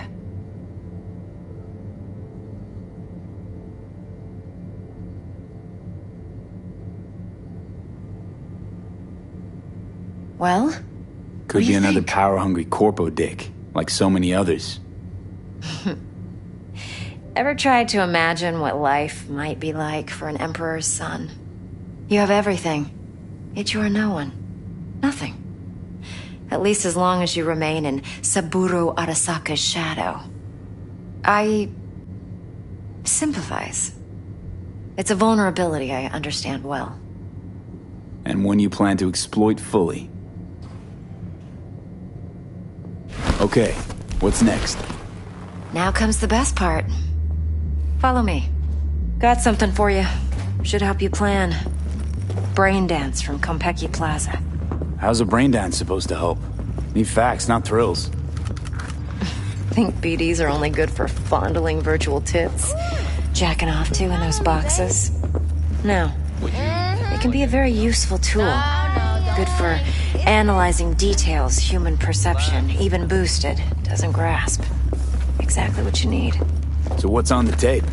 Well? Could be another power-hungry corpo dick, like so many others. Ever tried to imagine what life might be like for an emperor's son? You have everything, yet you are no one. Nothing. At least as long as you remain in Saburo Arasaka's shadow. I sympathize. It's a vulnerability I understand well. And one you plan to exploit fully. Okay, what's next? Now comes the best part. Follow me. Got something for you. Should help you plan. Brain dance from Konpeki Plaza. How's a brain dance supposed to help? Need facts, not thrills. Think BDs are only good for fondling virtual tits? Jacking off to in those boxes? No. It can be a very useful tool. Good for analyzing details human perception, even boosted, doesn't grasp. Exactly what you need. So what's on the tape?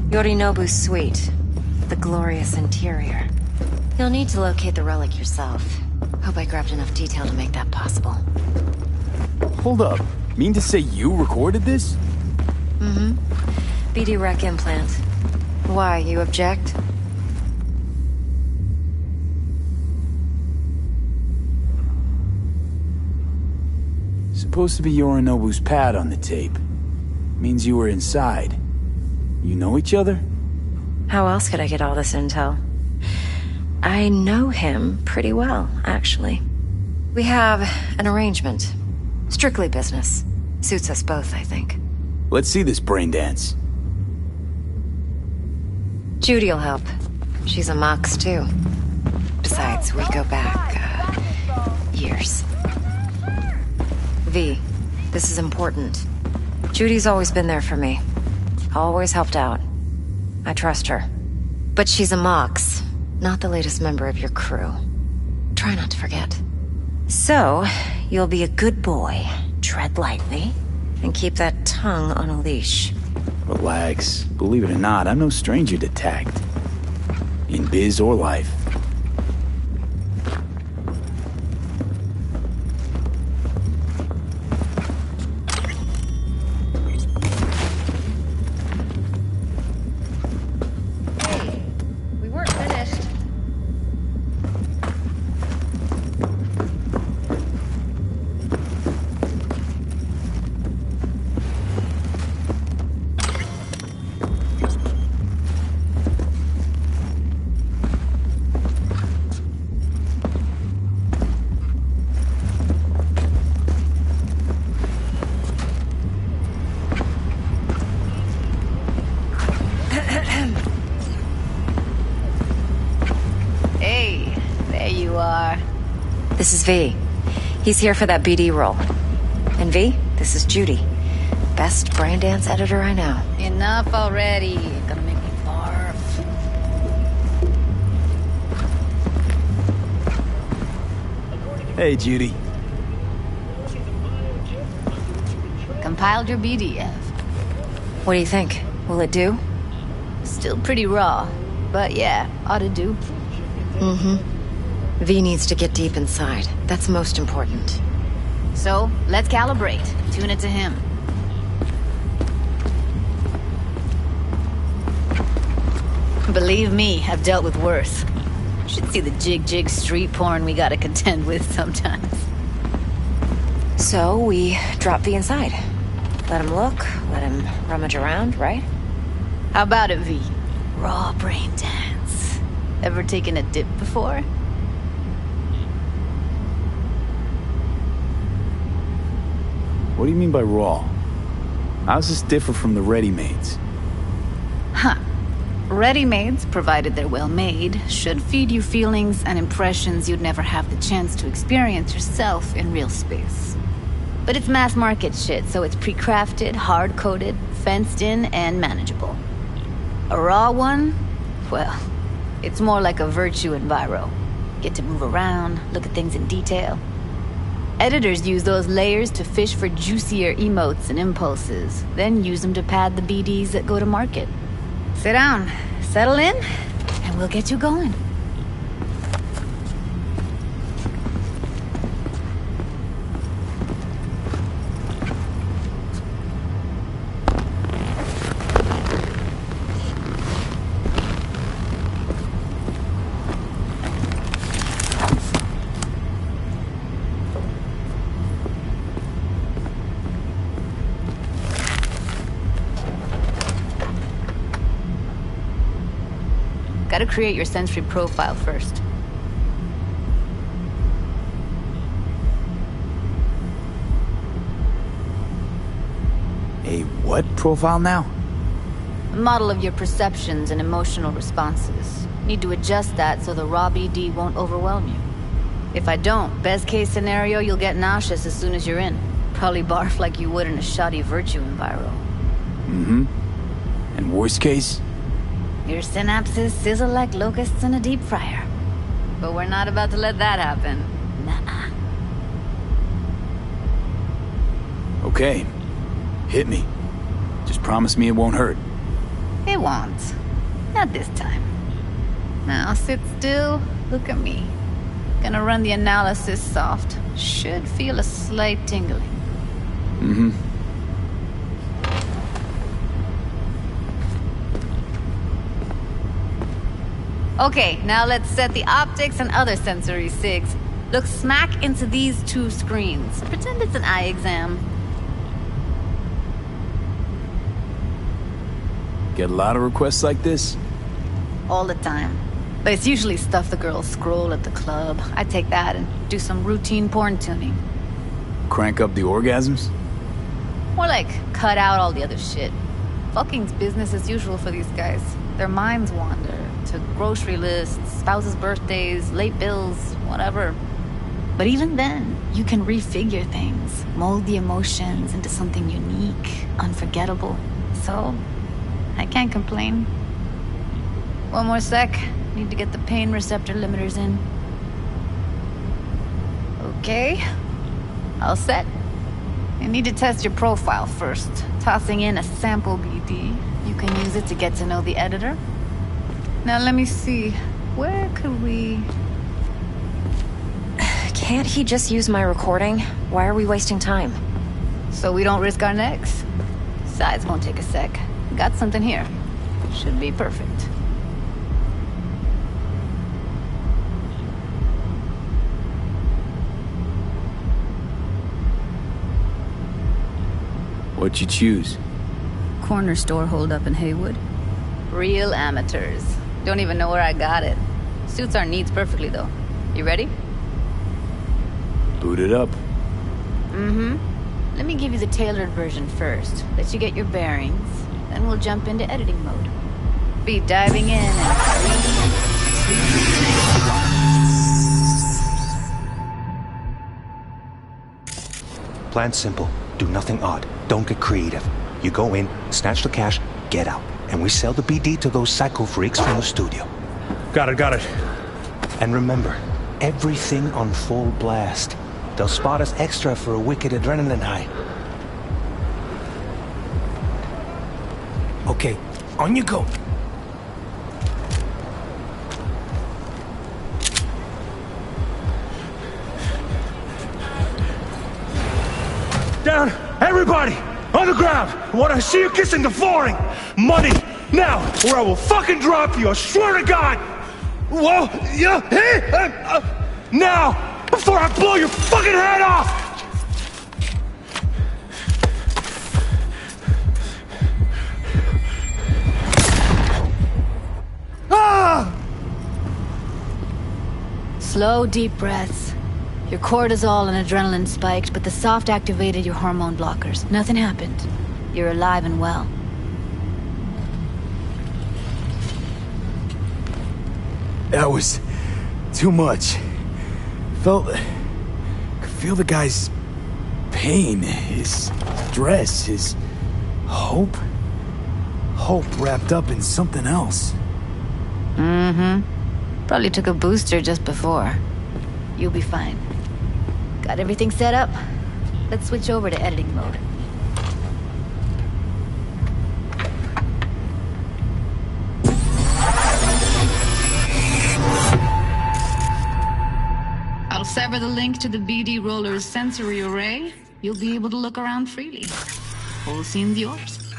Yorinobu's suite. The glorious interior. You'll need to locate the relic yourself. Hope I grabbed enough detail to make that possible. Hold up. Mean to say you recorded this? Mm-hmm. BD Rec implant. Why, you object? Supposed to be Yorinobu's pad on the tape. Means you were inside. You know each other? How else could I get all this intel? I know him pretty well, actually. We have an arrangement. Strictly business. Suits us both, I think. Let's see this brain dance. Judy'll help. She's a Mox, too. Besides, we go back, years. V, this is important. Judy's always been there for me. Always helped out. I trust her. But she's a Mox, not the latest member of your crew. Try not to forget. So, you'll be a good boy, tread lightly, and keep that tongue on a leash. Relax. Believe it or not, I'm no stranger to tact. In biz or life. We weren't finished. Hey, there you are. This is V. He's here for that BD role. And V, this is Judy. Best brain dance editor I know. Enough already. Gonna make me barf. Hey, Judy. Compiled your BDF. What do you think? Will it do? Still pretty raw, but yeah, ought to do. Mm-hmm. V needs to get deep inside. That's most important. So, let's calibrate. Tune it to him. Believe me, I've dealt with worse. Should see the jig street porn we gotta contend with sometimes. So, we drop V inside. Let him look, let him rummage around, right? How about it, V? Raw brain dance. Ever taken a dip before? What do you mean by raw? How's this differ from the ready-mades? Huh. Ready-mades, provided they're well made, should feed you feelings and impressions you'd never have the chance to experience yourself in real space. But it's mass market shit, so it's pre-crafted, hard-coded, fenced in, and manageable. A raw one? Well, it's more like a virtue enviro. Get to move around, look at things in detail. Editors use those layers to fish for juicier emotes and impulses, then use them to pad the BDs that go to market. Sit down, settle in, and we'll get you going. Gotta create your sensory profile first. A what profile now? A model of your perceptions and emotional responses. Need to adjust that so the raw BD won't overwhelm you. If I don't, best case scenario, you'll get nauseous as soon as you're in. Probably barf like you would in a shoddy virtue enviro. Mm-hmm. And worst case? Your synapses sizzle like locusts in a deep fryer. But we're not about to let that happen. Nuh-uh. Okay. Hit me. Just promise me it won't hurt. It won't. Not this time. Now sit still, look at me. Gonna run the analysis soft. Should feel a slight tingling. Mm-hmm. Okay, now let's set the optics and other sensory sigs. Look smack into these two screens. Pretend it's an eye exam. Get a lot of requests like this? All the time. But it's usually stuff the girls scroll at the club. I take that and do some routine porn tuning. Crank up the orgasms? More like, cut out all the other shit. Fucking's business as usual for these guys. Their minds wander to grocery lists, spouses' birthdays, late bills, whatever. But even then, you can refigure things, mold the emotions into something unique, unforgettable. So, I can't complain. One more sec. Need to get the pain receptor limiters in. Okay. All set. You need to test your profile first. Tossing in a sample BD. You can use it to get to know the editor. Now let me see. Where could we... Can't he just use my recording? Why are we wasting time? So we don't risk our necks. Besides, won't take a sec. Got something here. Should be perfect. What'd you choose? Corner store holdup in Haywood. Real amateurs. Don't even know where I got it. Suits our needs perfectly, though. You ready? Boot it up. Mm-hmm. Let me give you the tailored version first. Let you get your bearings. Then we'll jump into editing mode. Be diving in and... Plan simple. Do nothing odd. Don't get creative. You go in, snatch the cash, get out. And we sell the BD to those psycho freaks from the studio. Got it. And remember, everything on full blast. They'll spot us extra for a wicked adrenaline high. Okay, on you go. Down! Everybody! On the ground! I want to see you kissing the flooring! Money! Now! Or I will fucking drop you! I swear to God! Whoa! Yeah! Hey! Now! Before I blow your fucking head off! Ah! Slow, deep breaths. Your cortisol and adrenaline spiked, but the soft activated your hormone blockers. Nothing happened. You're alive and well. That was too much. Could feel the guy's pain, his stress, his hope. Hope wrapped up in something else. Mm-hmm. Probably took a booster just before. You'll be fine. Got everything set up? Let's switch over to editing mode. I'll sever the link to the BD Roller's sensory array. You'll be able to look around freely. Whole scene's yours.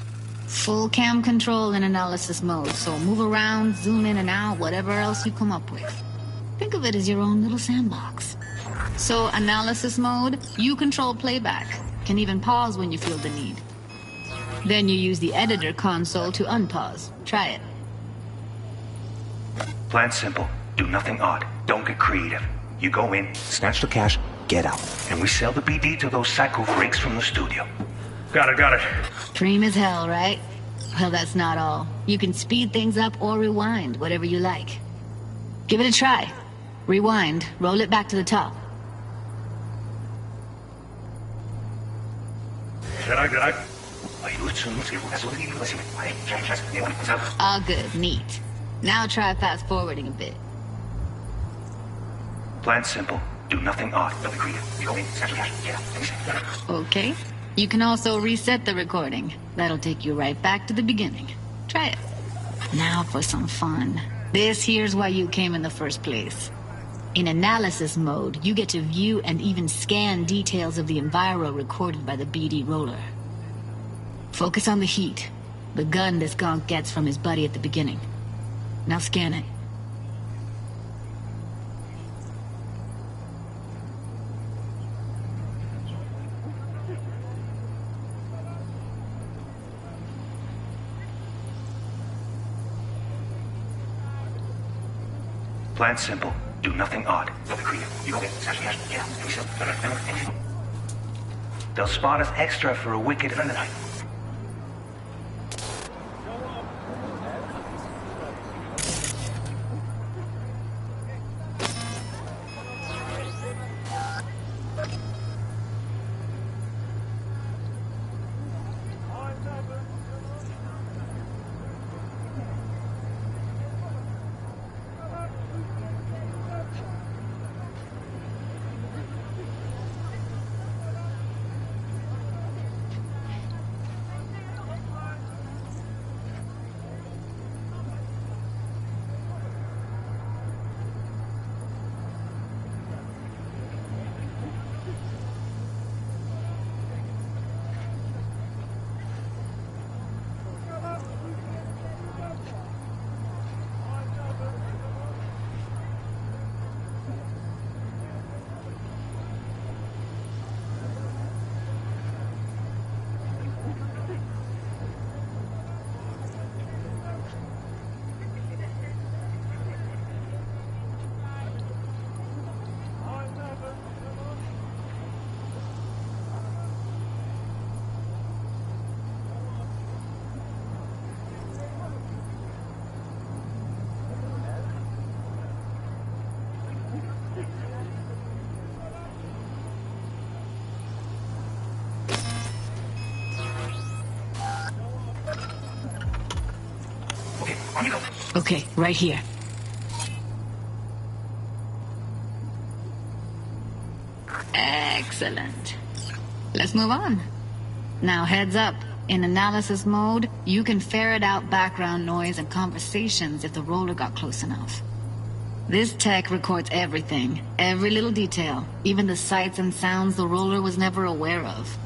Full cam control in analysis mode, so move around, zoom in and out, whatever else you come up with. Think of it as your own little sandbox. So, analysis mode, you control playback. Can even pause when you feel the need. Then you use the editor console to unpause. Try it. Plan simple. Do nothing odd. Don't get creative. You go in, snatch the cash, get out. And we sell the BD to those psycho freaks from the studio. Got it. Dream as hell, right? Well, that's not all. You can speed things up or rewind, whatever you like. Give it a try. Rewind, roll it back to the top. All good, neat. Now try fast forwarding a bit. Plan simple. Do nothing odd. Don't be creative. You go in, snatch the cash, get out. Okay. You can also reset the recording. That'll take you right back to the beginning. Try it. Now for some fun. This here's why you came in the first place. In analysis mode, you get to view and even scan details of the enviro recorded by the BD roller. Focus on the heat, the gun this gonk gets from his buddy at the beginning. Now scan it. Plan simple. Do nothing odd. Don't be creative. You go in, snatch the cash, get out. And we sell. They'll spot us extra for a wicked friend tonight. Okay, right here. Excellent. Let's move on. Now heads up. In analysis mode, you can ferret out background noise and conversations if the roller got close enough. This tech records everything, every little detail, even the sights and sounds the roller was never aware of.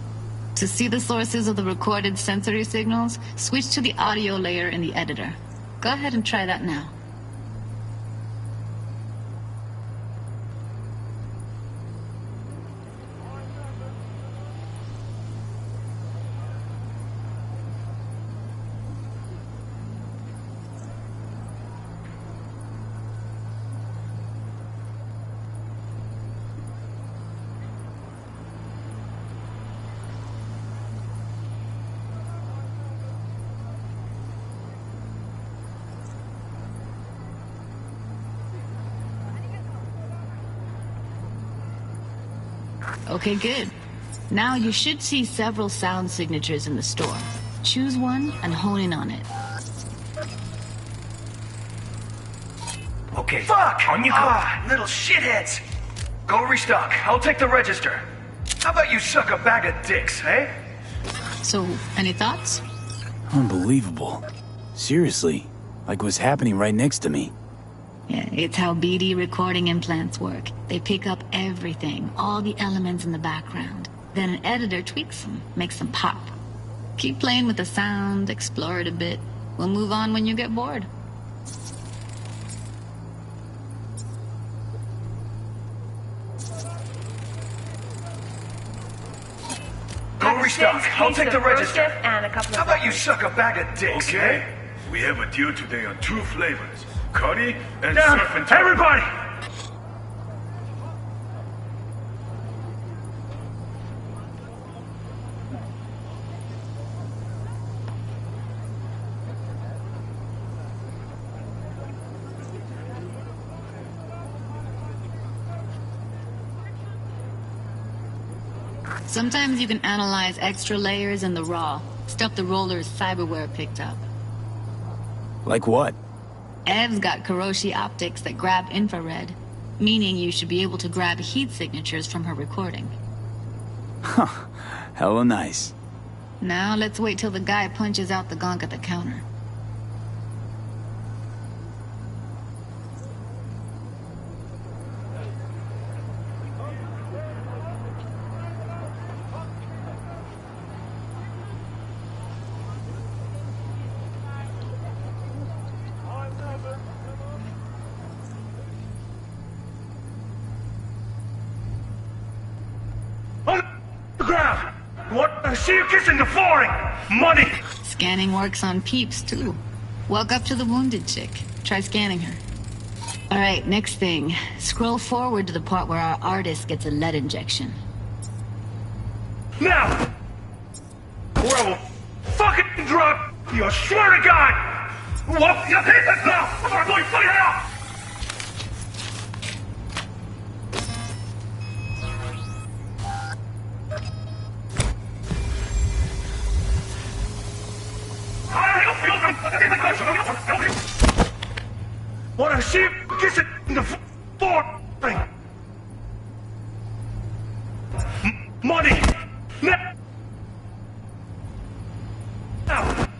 To see the sources of the recorded sensory signals, switch to the audio layer in the editor. Go ahead and try that now. Okay, good. Now you should see several sound signatures in the store. Choose one and hone in on it. Okay. Fuck! On you go. Little shitheads. Go restock. I'll take the register. How about you suck a bag of dicks, eh? So, any thoughts? Unbelievable. Seriously, like what's happening right next to me. Yeah, it's how BD recording implants work. They pick up everything, all the elements in the background. Then an editor tweaks them, makes them pop. Keep playing with the sound, explore it a bit. We'll move on when you get bored. Go restock. I'll take the register. How about you suck a bag of dicks, Okay. eh? We have a deal today on 2 flavors. Cody and down, everybody! Sometimes you can analyze extra layers in the raw, stuff the roller's cyberware picked up. Like what? Ev's got Kiroshi optics that grab infrared, meaning you should be able to grab heat signatures from her recording. Huh. Hella nice. Now let's wait till the guy punches out the gonk at the counter. See you kissing the flooring! Money! Scanning works on peeps, too. Walk up to the wounded chick. Try scanning her. Alright, next thing. Scroll forward to the part where our artist gets a lead injection. Now! Or I will fucking drop you, I swear to God! What? You hit this now! Or I'm going fucking out! What I see gets it in the floor thing. Money. Now,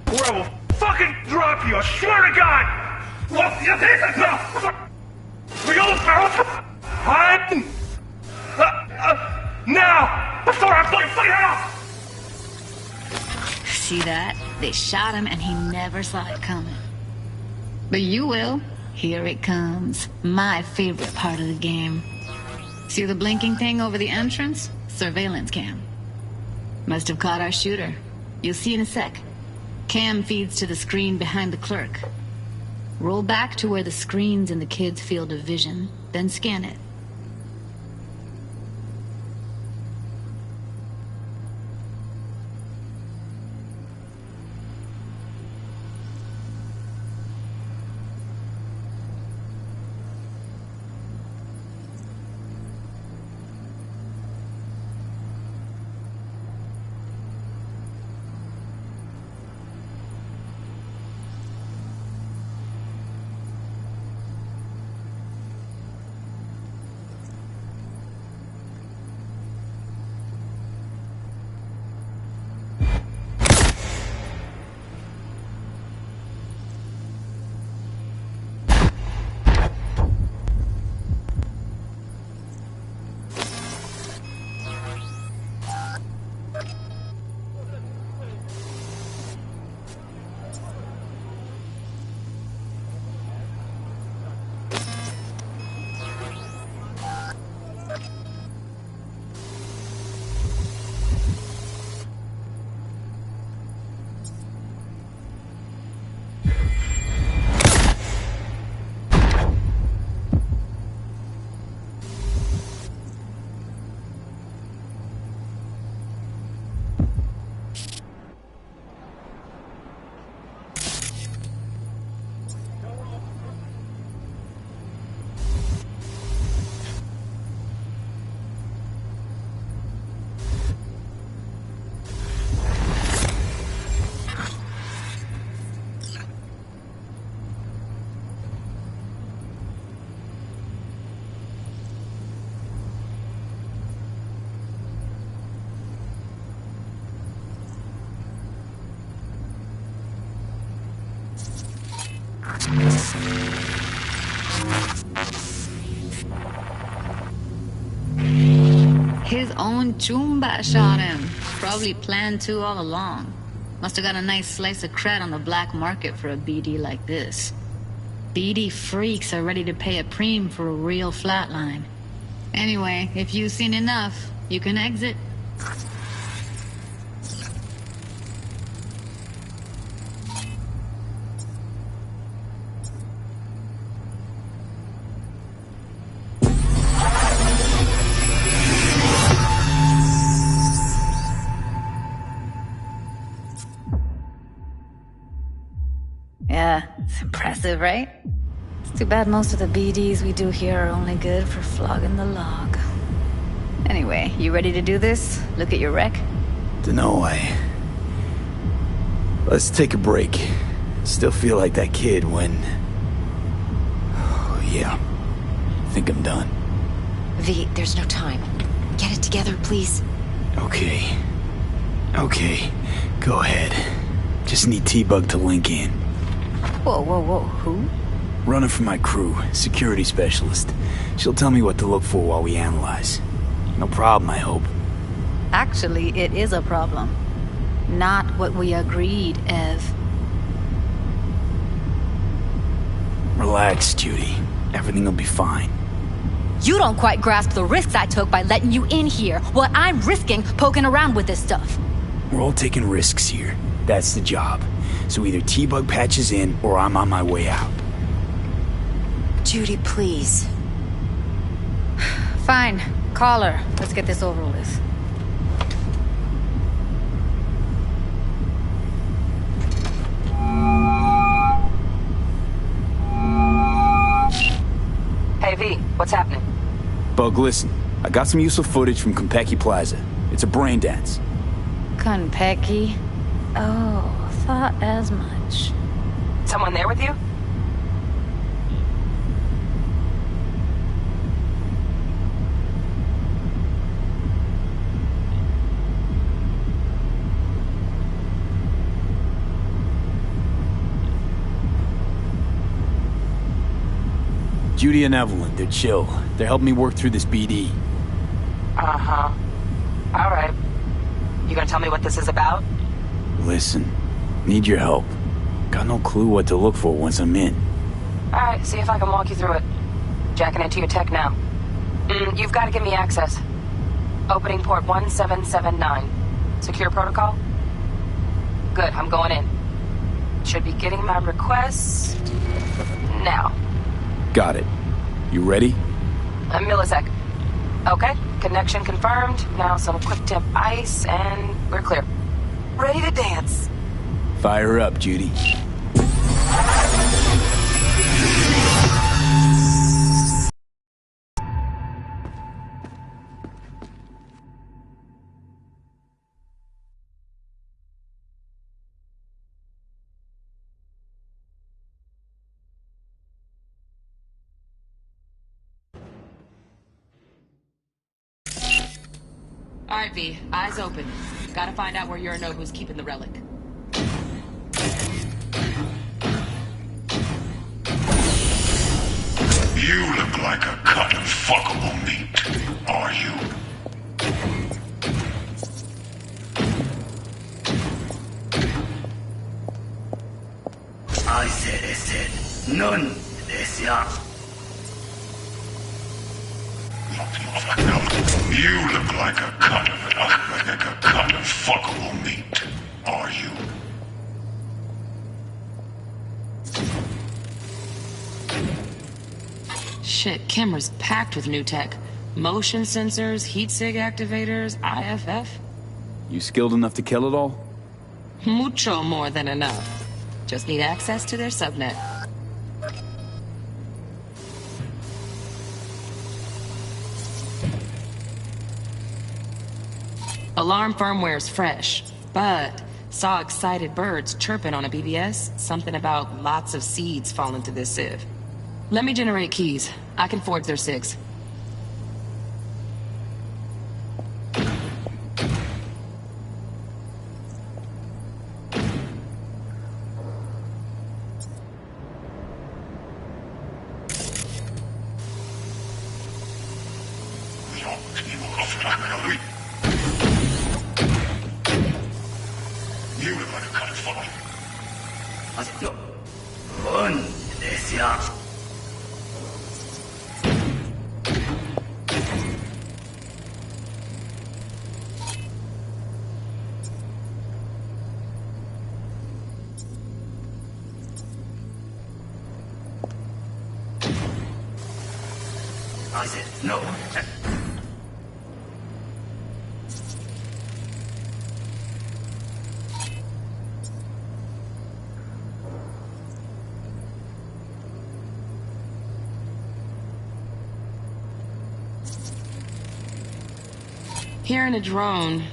or I will fucking drop you. I swear to God. What? You take it now. Real hide. Now, before I fucking out. See that? They shot him and he never saw it coming. But you will. Here it comes. My favorite part of the game. See the blinking thing over the entrance? Surveillance cam. Must have caught our shooter. You'll see in a sec. Cam feeds to the screen behind the clerk. Roll back to where the screen's in the kid's field of vision, then scan it. His own Chumba shot him. Probably planned to all along. Must have got a nice slice of cred on the black market for a BD like this. BD freaks are ready to pay a preem for a real flatline. Anyway, if you've seen enough, you can exit. Impressive, right? It's too bad most of the BDs we do here are only good for flogging the log. Anyway, you ready to do this? Look at your wreck? Dunno, Let's take a break. Still feel like that kid when... Oh, yeah. I think I'm done. V, there's no time. Get it together, please. Okay. Go ahead. Just need T-Bug to link in. Whoa, who? Runner for my crew, security specialist. She'll tell me what to look for while we analyze. No problem, I hope. Actually, it is a problem. Not what we agreed, Ev. Relax, Judy. Everything will be fine. You don't quite grasp the risks I took by letting you in here. What I'm risking poking around with this stuff. We're all taking risks here. That's the job. So either T-Bug patches in, or I'm on my way out. Judy, please. Fine. Call her. Let's get this over with. Hey, V. What's happening? Bug, listen. I got some useful footage from Konpeki Plaza. It's a brain dance. Konpeki? Oh, thought as much. Someone there with you? Judy and Evelyn, they're chill. They're helping me work through this BD. Uh-huh. All right. You gonna tell me what this is about? Listen, need your help. Got no clue what to look for once I'm in. All right, see if I can walk you through it. Jacking into your tech now. You've got to give me access. Opening port 1779. Secure protocol? Good, I'm going in. Should be getting my request now. Got it. You ready? A millisec. Okay, connection confirmed. Now some quick temp ice, and we're clear. Ready to dance. Fire up, Judy. All right, V. Eyes open. Gotta find out where Yorinobu's keeping the relic. You look like a cut of fuckable meat, are you? I said, none, this ya. You look like a cut of fuckable meat, are you? Shit, camera's packed with new tech. Motion sensors, heat sig activators, IFF. You skilled enough to kill it all? Mucho more than enough. Just need access to their subnet. Alarm firmware's fresh, but saw excited birds chirping on a BBS. Something about lots of seeds falling to this sieve. Let me generate keys. I can forge their SIGs. You look like a cut of fucking... this ya. I said, no. Here in a drone,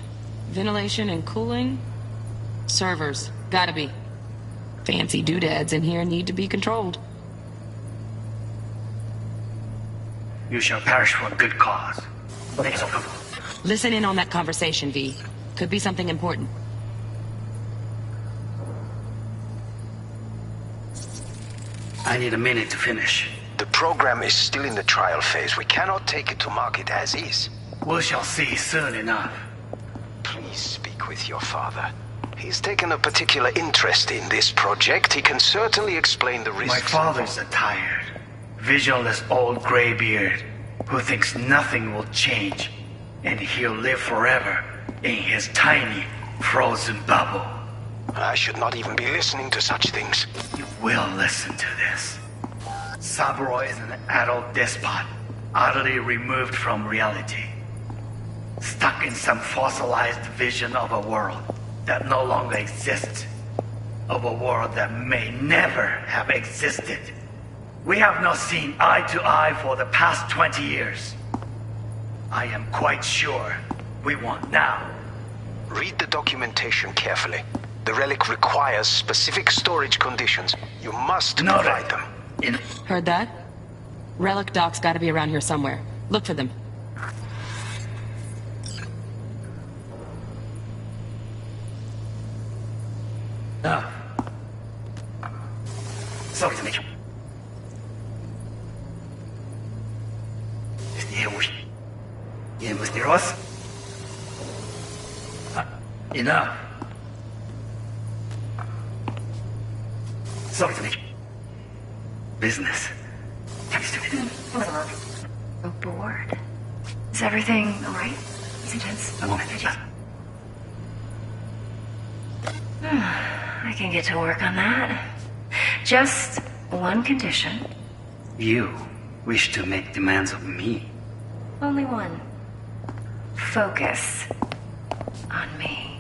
ventilation and cooling? Servers, gotta be. Fancy doodads in here need to be controlled. You shall perish for a good cause. Make yourself comfortable. Listen in on that conversation, V. Could be something important. I need a minute to finish. The program is still in the trial phase. We cannot take it to market as is. We shall see soon enough. Please speak with your father. He's taken a particular interest in this project. He can certainly explain the risks. My father's a tired, visionless old graybeard who thinks nothing will change, and he'll live forever in his tiny, frozen bubble. I should not even be listening to such things. You will listen to this. Saburo is an adult despot, utterly removed from reality. Stuck in some fossilized vision of a world that no longer exists. Of a world that may never have existed. We have not seen eye to eye for the past 20 years. I am quite sure we want now. Read the documentation carefully. The relic requires specific storage conditions. You must provide them. Heard that? Relic doc's gotta be around here somewhere. Look for them. Sorry to make you. Enough. Sorry to make you. Business. Oh, bored. Is everything alright? Is it tense? I can get to work on that. Just one condition. You wish to make demands of me. Only one. Focus on me.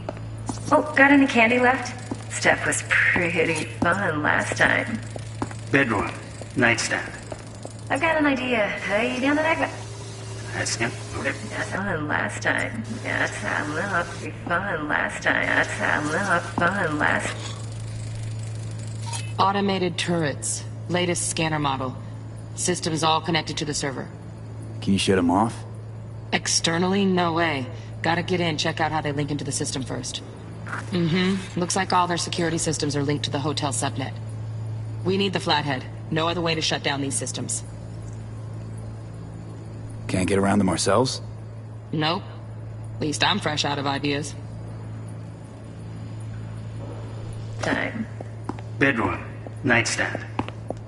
Oh, got any candy left? Stuff was pretty fun last time. Bedroom. Nightstand. I've got an idea. Hey, down the neck. That's him. That's fun last time. That's enough to be fun last time. That's enough fun last. Automated turrets. Latest scanner model. Systems all connected to the server. Can you shut them off? Externally, no way. Gotta get in, check out how they link into the system first. Looks like all their security systems are linked to the hotel subnet. We need the flathead. No other way to shut down these systems. Can't get around them ourselves? Nope. At least I'm fresh out of ideas. Time. Bedroom. Nightstand.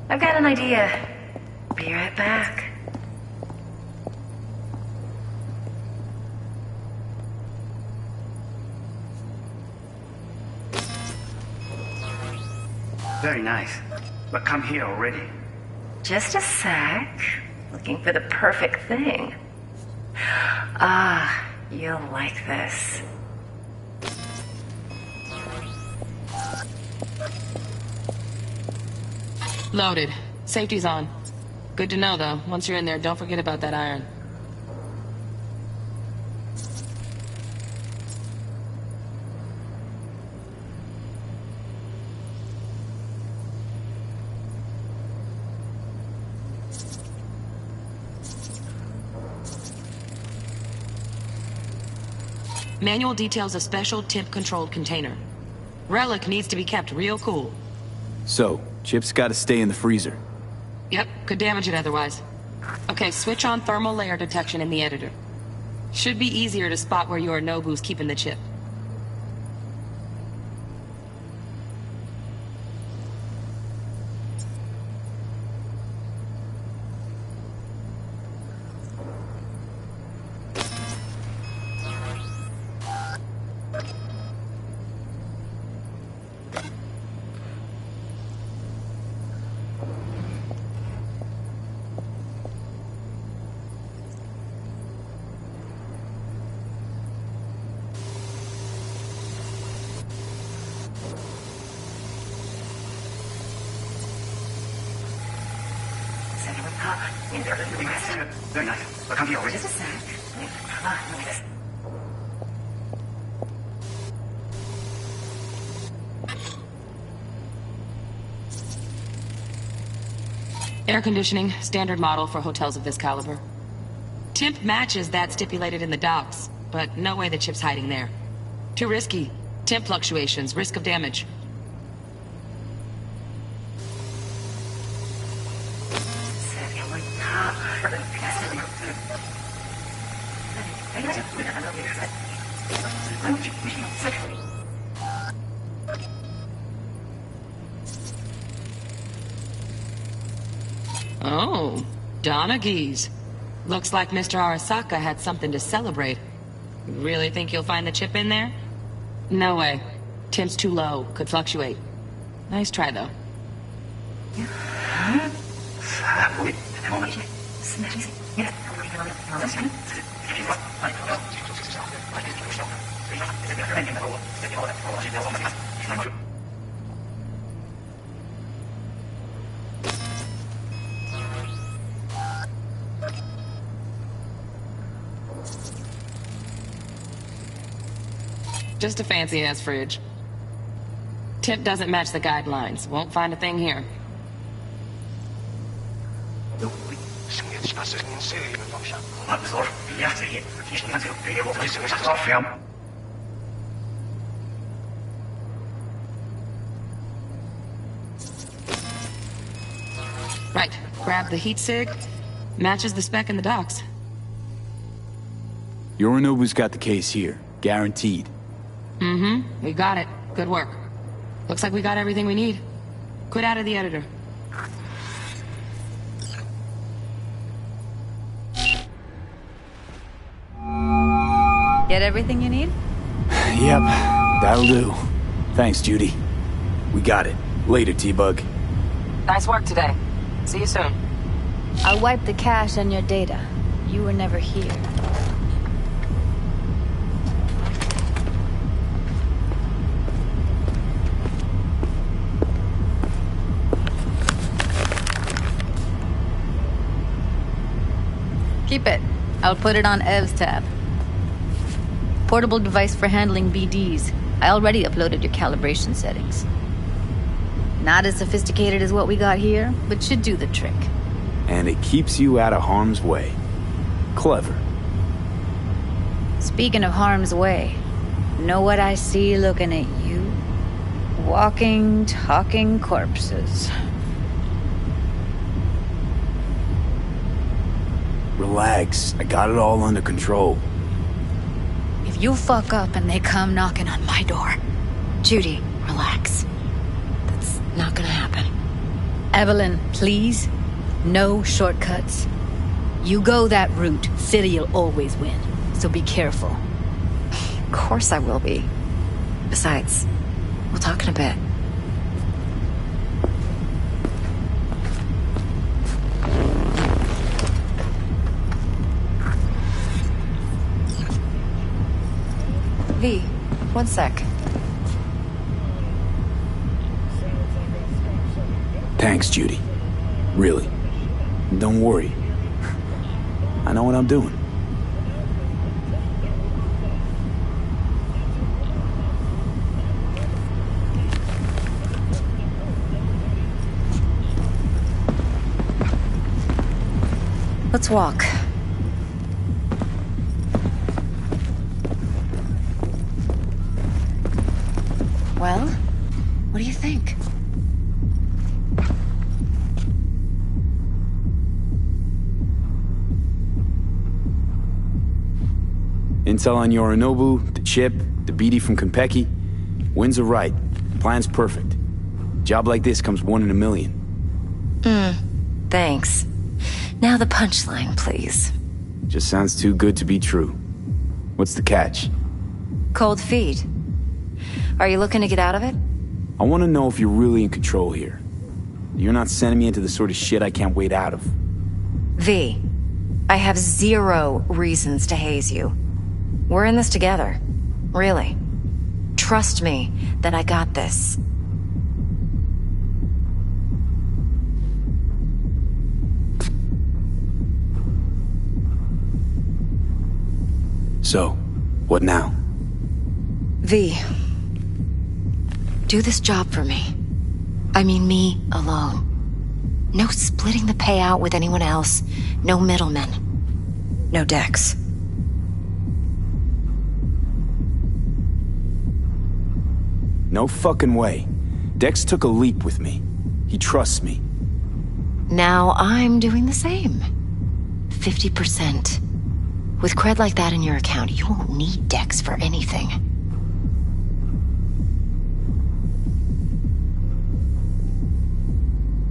I've got an idea. Be right back. Very nice. But come here already. Just a sec. Looking for the perfect thing. Ah, you'll like this. Loaded. Safety's on. Good to know, though. Once you're in there, don't forget about that iron. Manual details a special temp-controlled container. Relic needs to be kept real cool. So, Chip's gotta stay in the freezer. Yep, could damage it otherwise. Okay, switch on thermal layer detection in the editor. Should be easier to spot where Yorinobu's keeping the chip. Very nice. But come here already. Just a sec. Air conditioning, standard model for hotels of this caliber. Temp matches that stipulated in the docs, but no way the chip's hiding there. Too risky. Temp fluctuations, risk of damage. Oh, Donaghy's. Looks like Mr. Arasaka had something to celebrate. Really think you'll find the chip in there? No way. Temp's too low. Could fluctuate. Nice try, though. Just a fancy-ass fridge. Temp doesn't match the guidelines. Won't find a thing here. Right. Grab the heat sig. Matches the spec in the docs. Yorinobu's got the case here. Guaranteed. Mm-hmm. We got it. Good work. Looks like we got everything we need. Quit out of the editor. Get everything you need? Yep, that'll do. Thanks, Judy. We got it. Later, T-Bug. Nice work today. See you soon. I'll wipe the cache on your data. You were never here. Keep it. I'll put it on Ev's tab. Portable device for handling BDs. I already uploaded your calibration settings. Not as sophisticated as what we got here, but should do the trick. And it keeps you out of harm's way. Clever. Speaking of harm's way, know what I see looking at you? Walking, talking corpses. Relax. I got it all under control. If you fuck up and they come knocking on my door... Judy, relax. That's not gonna happen. Evelyn, please. No shortcuts. You go that route, City'll always win. So be careful. Of course I will be. Besides, we'll talk in a bit. V, one sec. Thanks, Judy. Really. Don't worry. I know what I'm doing. Let's walk. Well, what do you think? Intel on Yorinobu, the chip, the BD from Konpeki. Winds are right. Plan's perfect. Job like this comes 1 in a million. Thanks. Now the punchline, please. Just sounds too good to be true. What's the catch? Cold feet. Are you looking to get out of it? I want to know if you're really in control here. You're not sending me into the sort of shit I can't wait out of. V, I have 0 reasons to haze you. We're in this together. Really. Trust me that I got this. So, what now? V, do this job for me. I mean me alone. No splitting the payout with anyone else. No middlemen. No Dex. No fucking way. Dex took a leap with me. He trusts me. Now I'm doing the same. 50%. With cred like that in your account, you won't need Dex for anything.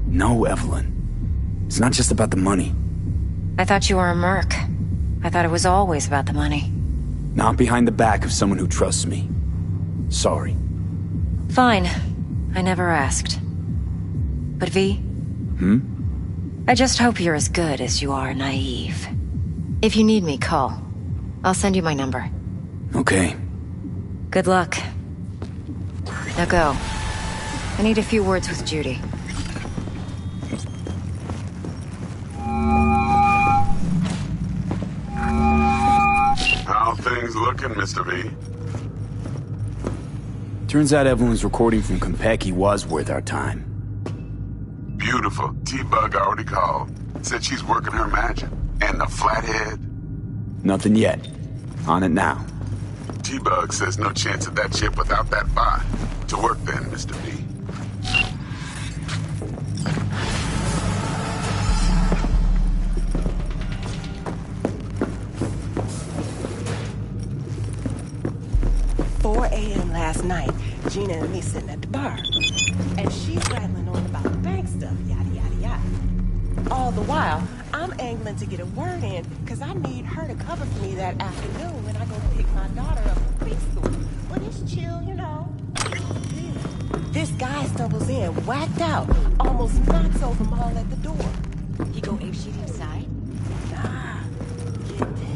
No, Evelyn. It's not just about the money. I thought you were a merc. I thought it was always about the money. Not behind the back of someone who trusts me. Sorry. Fine. I never asked. But V? I just hope you're as good as you are naive. If you need me, call. I'll send you my number. Okay. Good luck. Now go. I need a few words with Judy. How things looking, Mr. V? Turns out Evelyn's recording from Konpeki was worth our time. Beautiful. T-Bug already called. Said she's working her magic. And the flathead? Nothing yet. On it now. T-Bug says no chance of that ship without that bot. To work then, Mr. V. Last night, Gina and me sitting at the bar, and she's rattling on about the bank stuff, yada, yada, yada. All the while, I'm angling to get a word in, because I need her to cover for me that afternoon when I go pick my daughter up from preschool. But it's chill, you know. This guy stumbles in, whacked out, almost knocks over Maul at the door. He go apeshit inside? Nah, get this.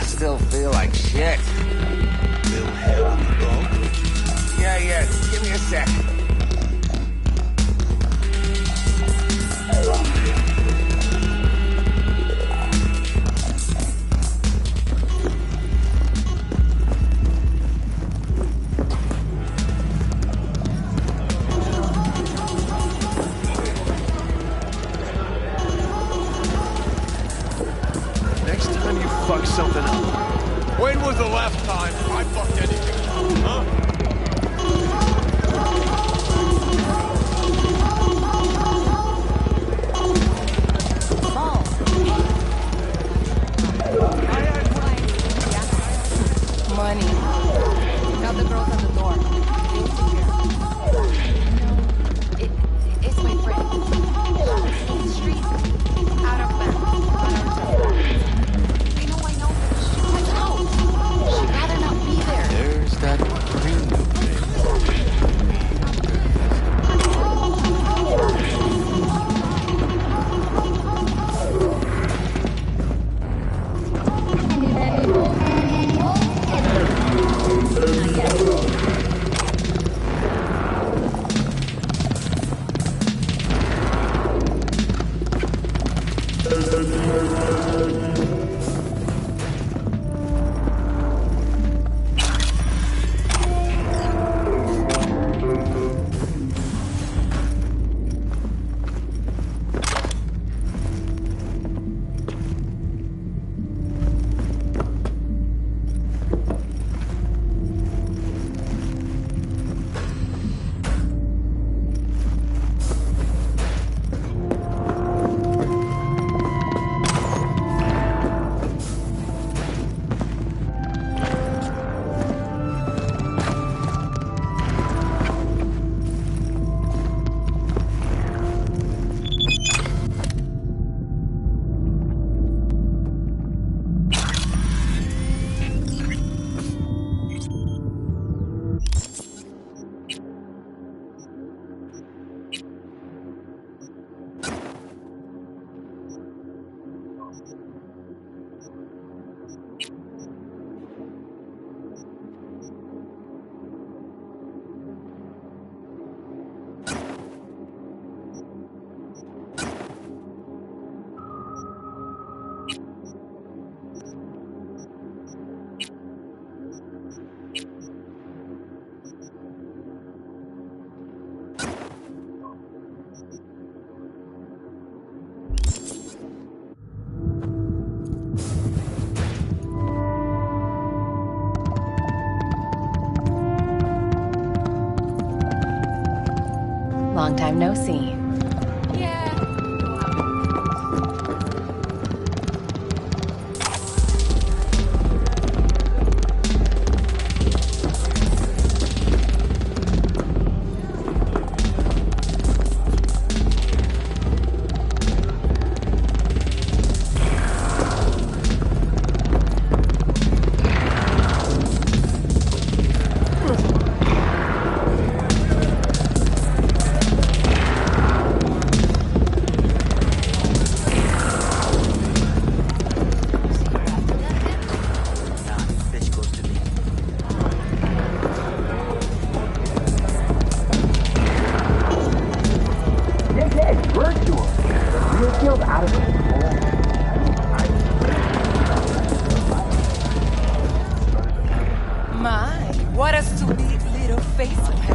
Still feel like shit. Little head on the go. Yeah, give me a sec. Next time you fuck something up. When was the last time I fucked anything up, huh? Money. Tell the girls on the door. It's my friend. Street. Out of bounds. I know, but she was out. She'd rather not be there. There's that premium. Long time no see. My, what a sweet little face you have.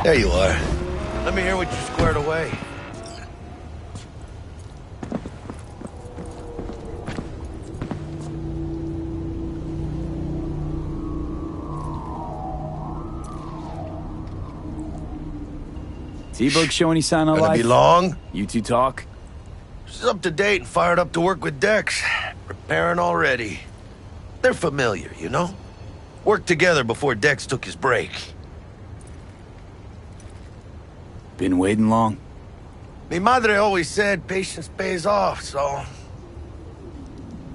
There you are. Let me hear what you squared away. T-Bug show any sign of Gonna life? be long? You two talk? She's up to date and fired up to work with Dex. Preparing already. They're familiar, you know? Worked together before Dex took his break. Been waiting long? Mi madre always said patience pays off, so...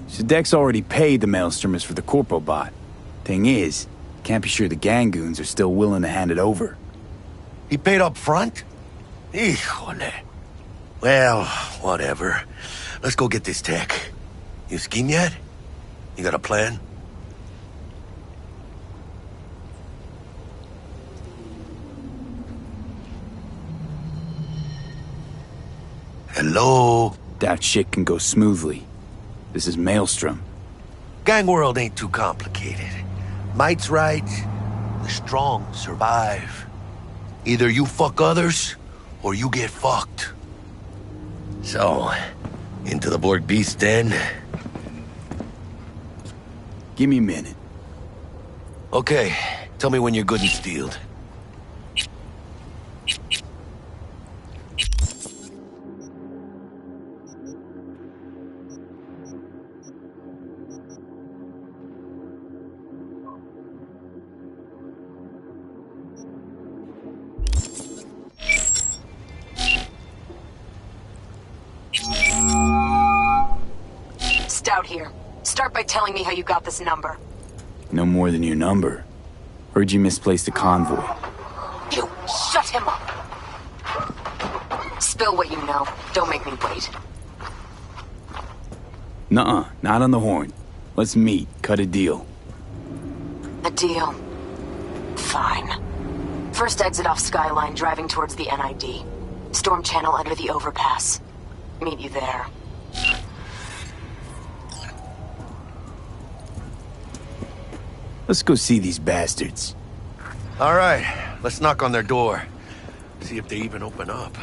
So Dex already paid the Maelstromers for the Corpo bot. Thing is, can't be sure the Gangoons are still willing to hand it over. He paid up front? Híjole. Well, whatever. Let's go get this tech. You scheme yet? You got a plan? Hello? That shit can go smoothly. This is Maelstrom. Gang world ain't too complicated. Might's right. The strong survive. Either you fuck others, or you get fucked. So, into the Borg Beast den? Give me a minute. Okay, tell me when you're good and steeled. out here. Start by telling me how you got this number. No more than your number. Heard you misplaced a convoy. You shut him up! Spill what you know. Don't make me wait. Nuh-uh, not on the horn. Let's meet, cut a deal. A deal. Fine. First exit off Skyline, driving towards the NID. Storm channel under the overpass. Meet you there. Let's go see these bastards. All right, let's knock on their door. See if they even open up.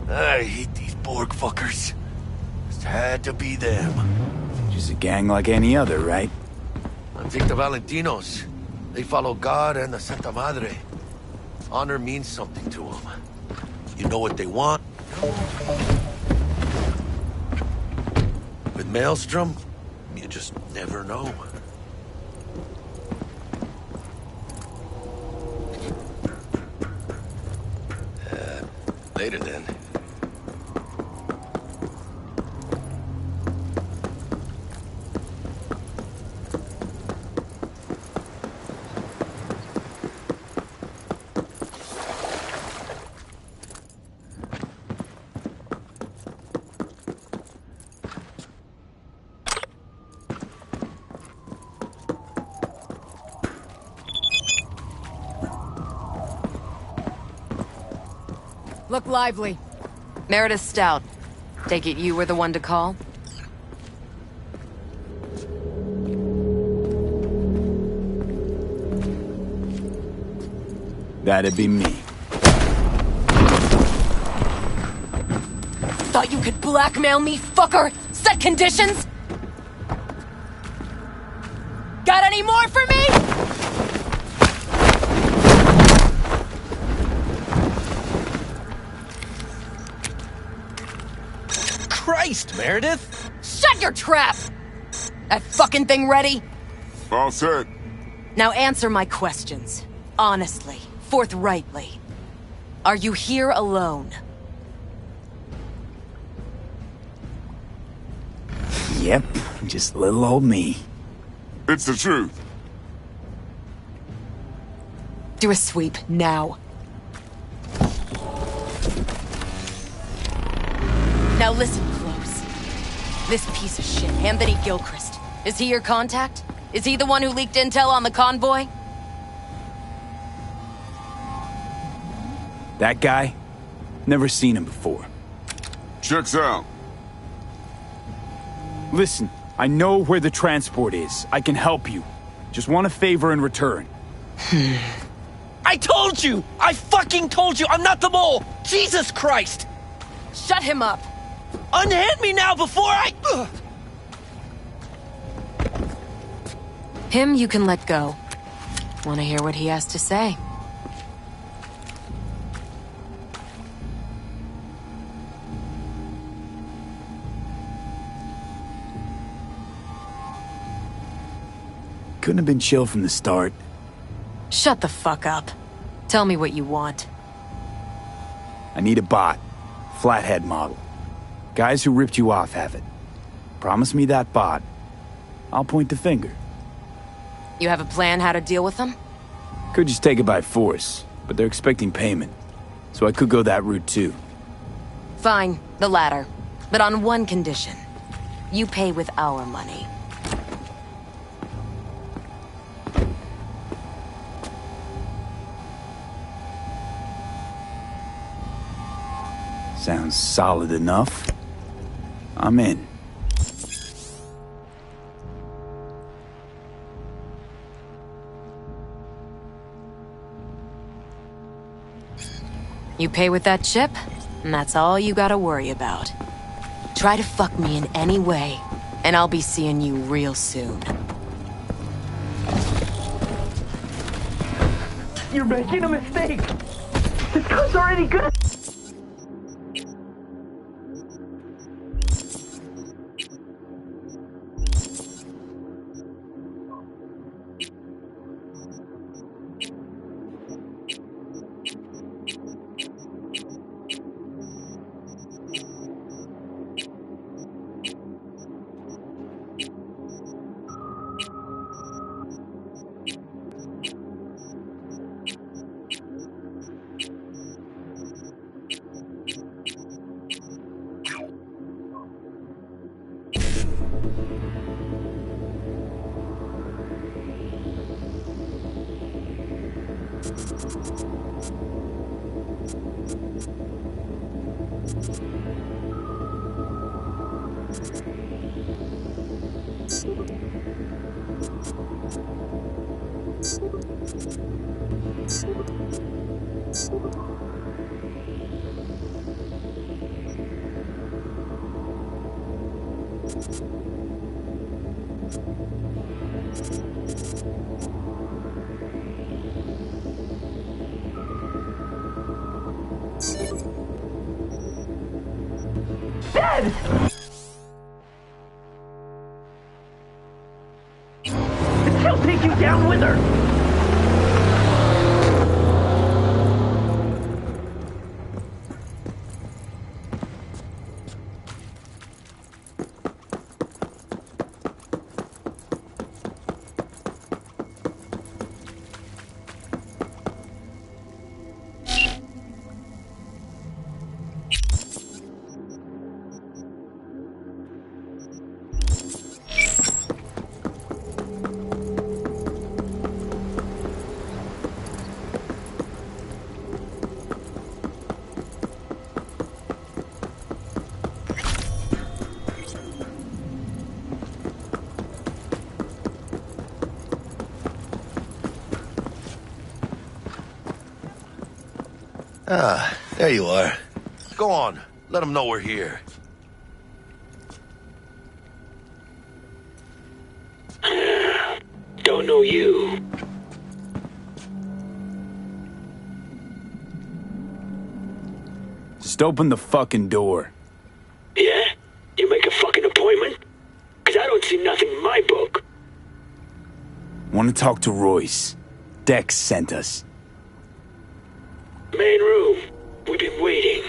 I hate these Borg fuckers. Just had to be them. Just a gang like any other, right? I'm Victor Valentinos. They follow God and the Santa Madre. Honor means something to them. You know what they want? With Maelstrom, you just never know. Later then. Look lively. Meredith Stout. Take it you were the one to call? That'd be me. Thought you could blackmail me, fucker? Set conditions? Got any more for me? Christ, Meredith! Shut your trap! That fucking thing ready? All set. Now answer my questions. Honestly, forthrightly. Are you here alone? Yep, just little old me. It's the truth. Do a sweep, now. Now listen close. This piece of shit, Anthony Gilchrist. Is he your contact? Is he the one who leaked intel on the convoy? That guy? Never seen him before. Checks out. Listen, I know where the transport is. I can help you. Just want a favor in return. I told you! I fucking told you! I'm not the mole! Jesus Christ! Shut him up! Unhand me now before I... Him you can let go. Want to hear what he has to say? Couldn't have been chill from the start. Shut the fuck up. Tell me what you want. I need a bot. Flathead model. Guys who ripped you off have it. Promise me that bot. I'll point the finger. You have a plan how to deal with them? Could just take it by force, but they're expecting payment. So I could go that route too. Fine, the latter. But on one condition. You pay with our money. Sounds solid enough. I'm in. You pay with that chip, and that's all you gotta worry about. Try to fuck me in any way, and I'll be seeing you real soon. You're making a mistake! This guy's already good at... Dead! She'll take you down with her! Ah, there you are. Go on. Let them know we're here. Don't know you. Just open the fucking door. Yeah? You make a fucking appointment? 'Cause I don't see nothing in my book. Want to talk to Royce. Dex sent us. Main room. We've been waiting.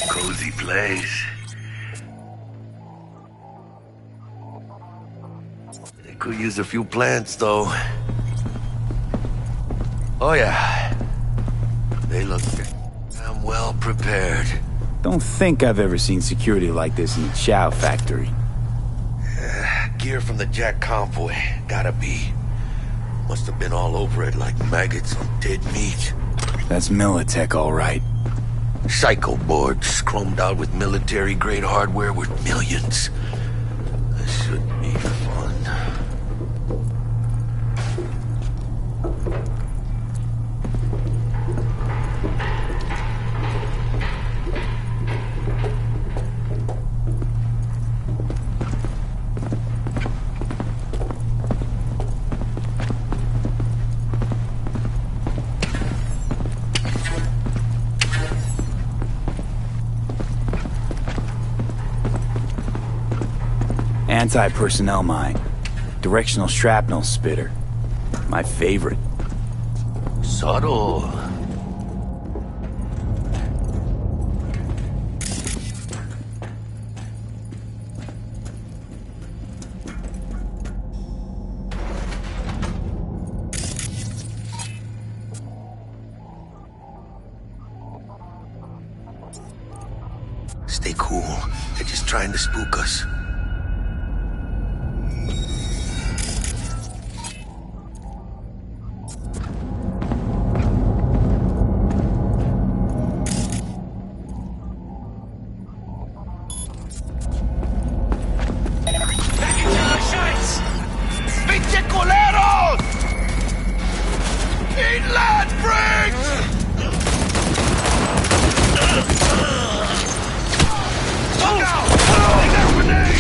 Cozy place. They could use a few plants, though. Oh, yeah. They look damn well prepared. Don't think I've ever seen security like this in the Chow factory. Gear from the Jack convoy. Gotta be. Must have been all over it like maggots on dead meat. That's Militech, all right. Psycho boards chromed out with military-grade hardware worth millions. This should be fun. Anti-personnel mine. Directional shrapnel spitter. My favorite. Subtle. Stay cool. They're just trying to spook us. Look out! They got grenades!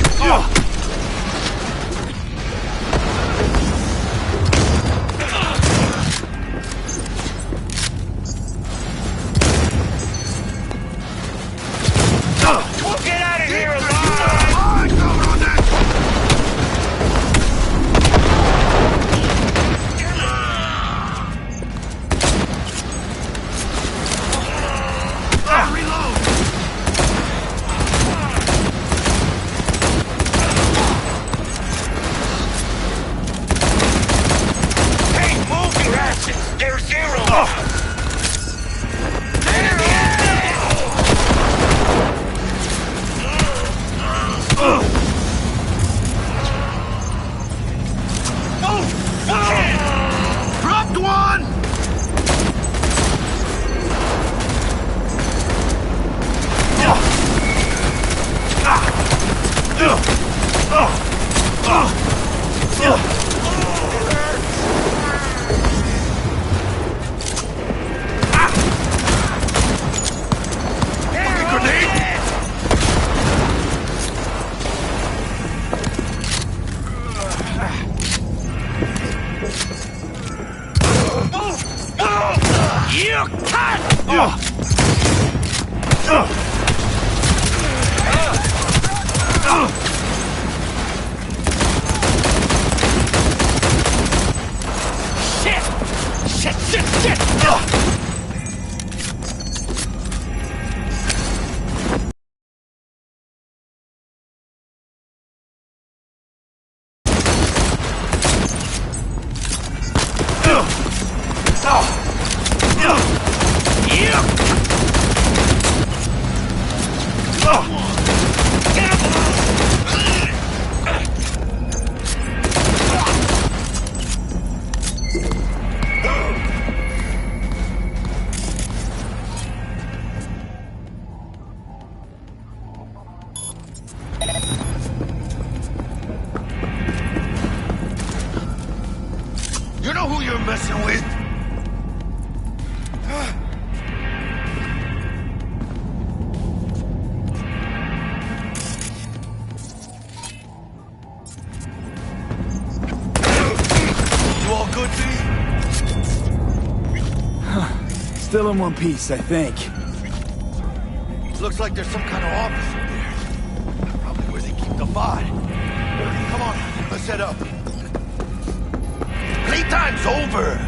You know who you're messing with? You all good, V? Still in one piece, I think. Looks like there's some kind of office in there. Probably where they keep the bot. Come on, let's head up. Playtime's over!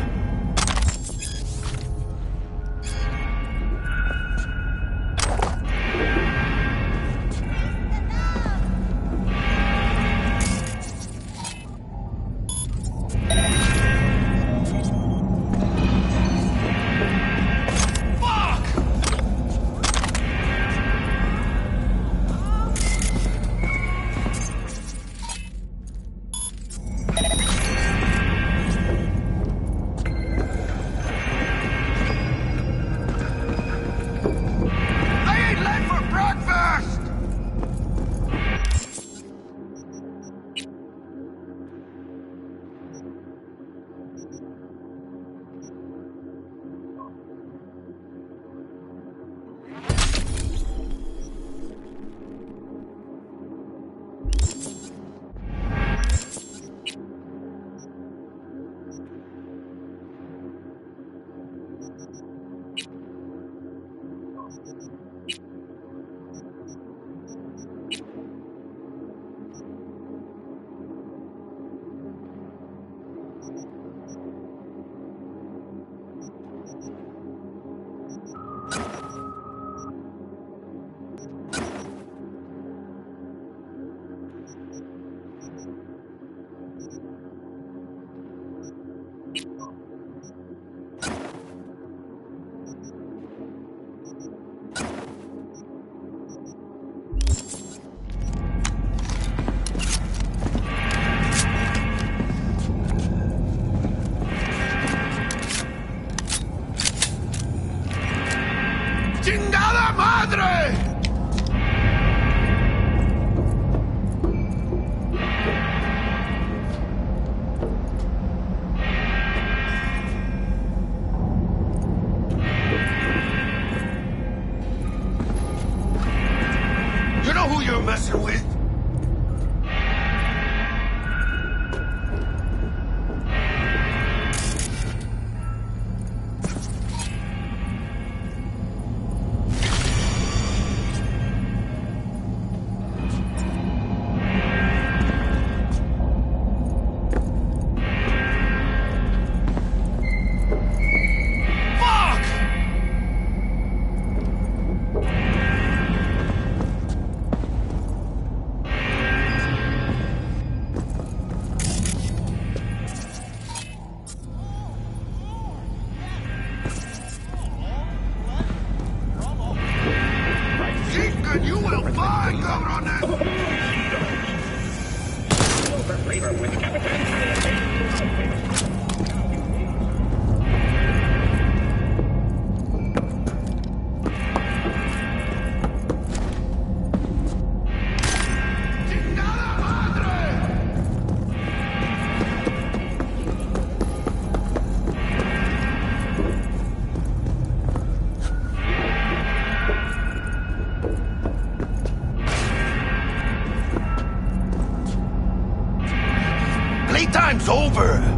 ¡Chingada madre! You know who you're messing with? You will find, cabrones! Playtime's over.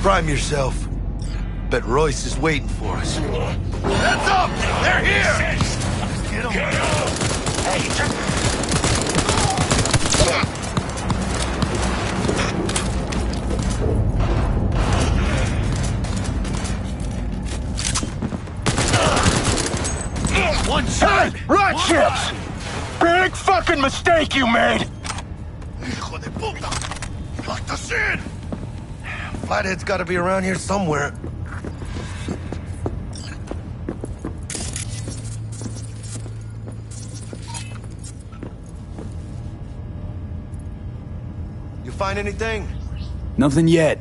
Prime yourself. Bet Royce is waiting for us. Heads up! They're here! Get him! One shot! Hey! Rat ships! Big fucking mistake you made! Hijo de puta! Locked us in! Flathead's gotta be around here somewhere. You find anything? Nothing yet.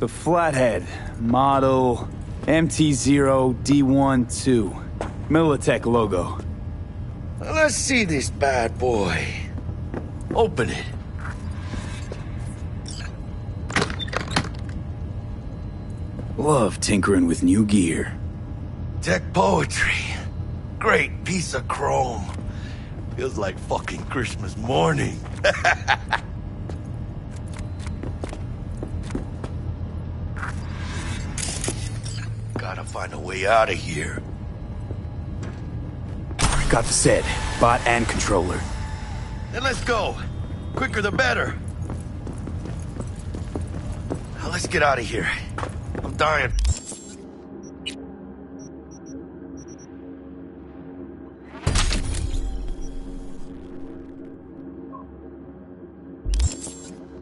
The Flathead, model MT0D12. Militech logo. Let's see this bad boy. Open it. Love tinkering with new gear. Tech poetry. Great piece of chrome. Feels like fucking Christmas morning. Gotta find a way out of here. Got the set, bot and controller. Then let's go. Quicker the better. Now let's get out of here. I'm dying.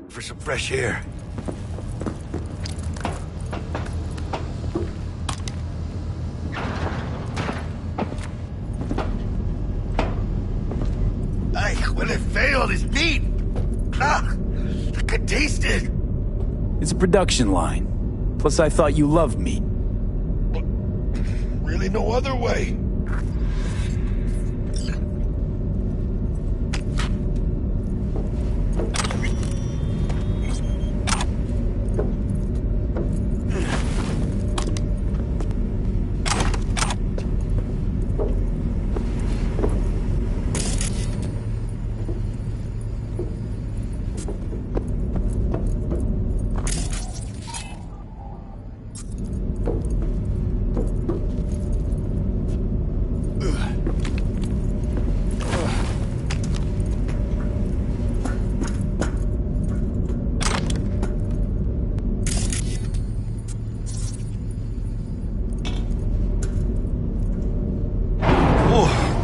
For some fresh air. Ay, when it failed, it's meat. Ah, I could taste it. It's a production line. Plus, I thought you loved meat. Really no other way.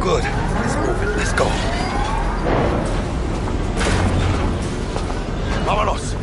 Good. Let's move it. Let's go. Vámonos.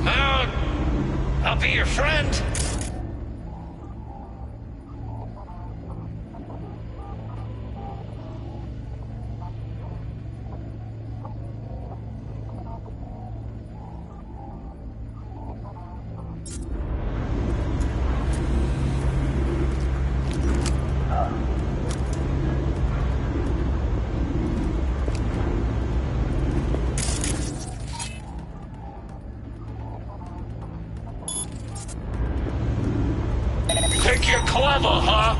Mount! I'll be your friend! Think you're clever, huh?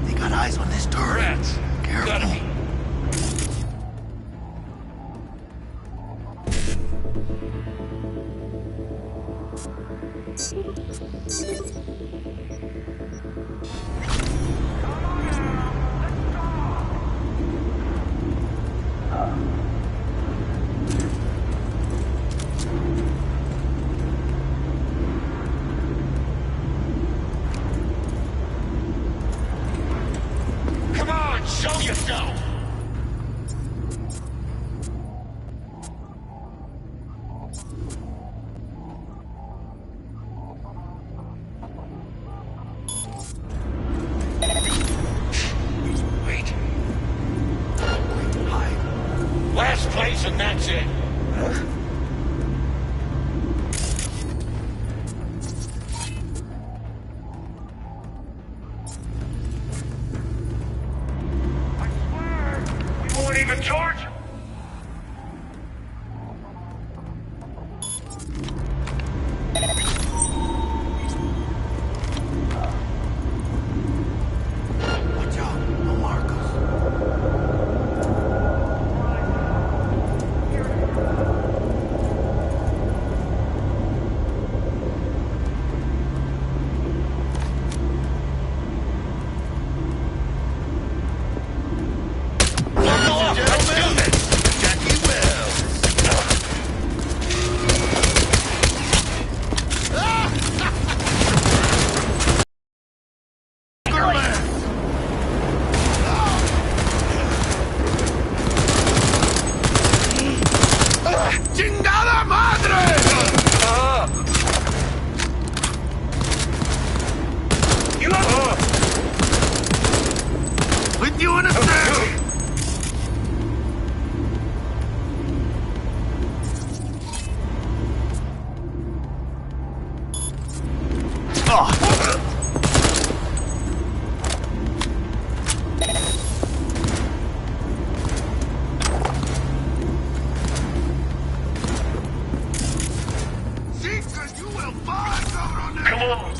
They got eyes on this turret. Rats. Careful. Gotta be. Come on, show yourself! Wait. Last place and that's it. Huh? We won't even charge. Watch out. No Marcos. Buckle up, let's do this! Jackie Wells. ¡Chingada madre! With you in a sec. Come on!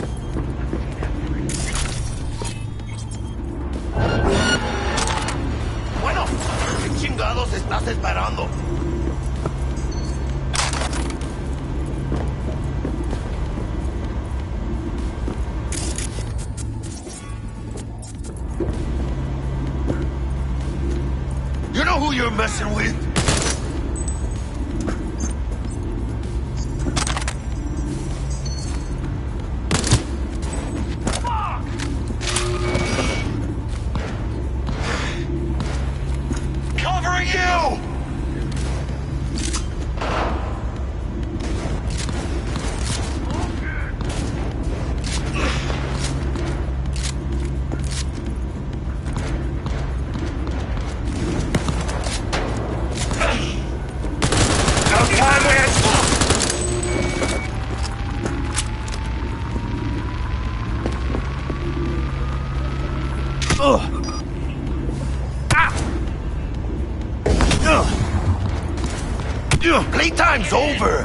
Bueno, ¿qué chingados estás esperando? You know who you're messing with? Covering you! Playtime's over!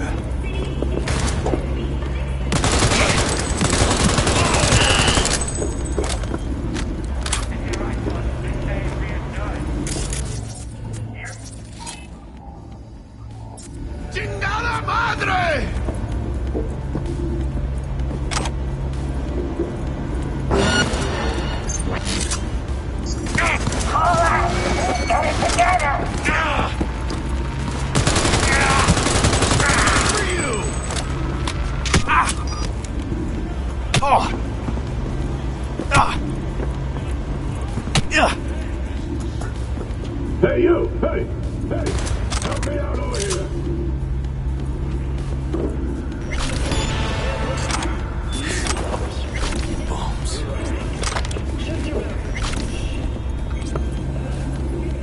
Oh! Ah! Yeah! Hey, you! Hey! Hey! Help me out over here!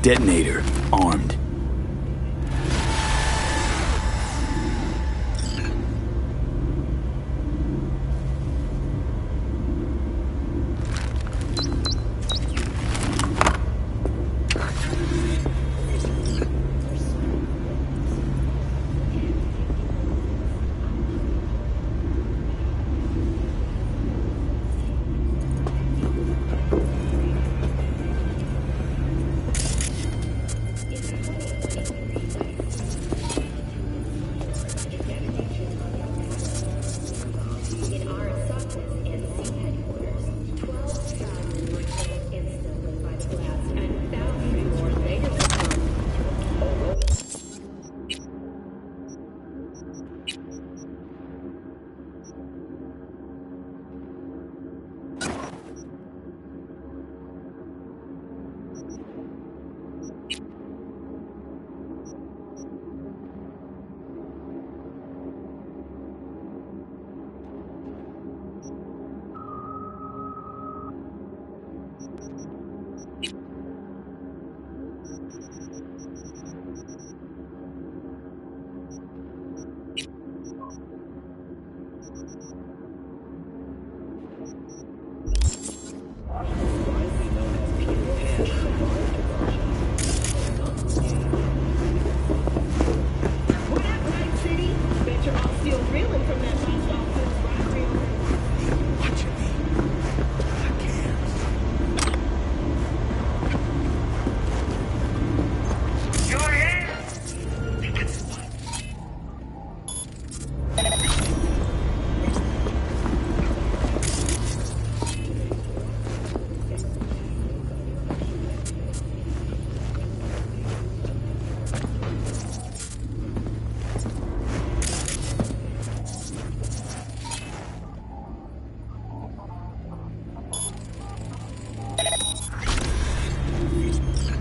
Detonator, armed.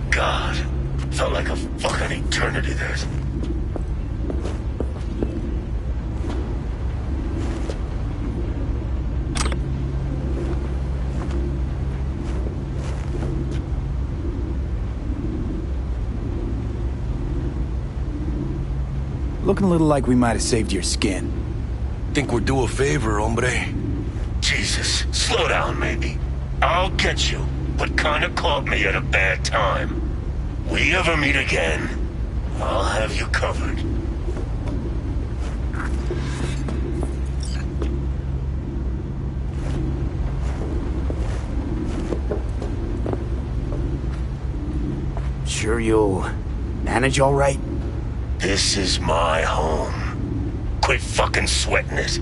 God, felt like a fucking eternity there. Looking a little like we might have saved your skin. Think we're due a favor, hombre? Jesus, slow down, maybe. I'll get you, but kinda caught me at a bad time. We ever meet again, I'll have you covered. Sure you'll manage all right? This is my home. Quit fucking sweating it.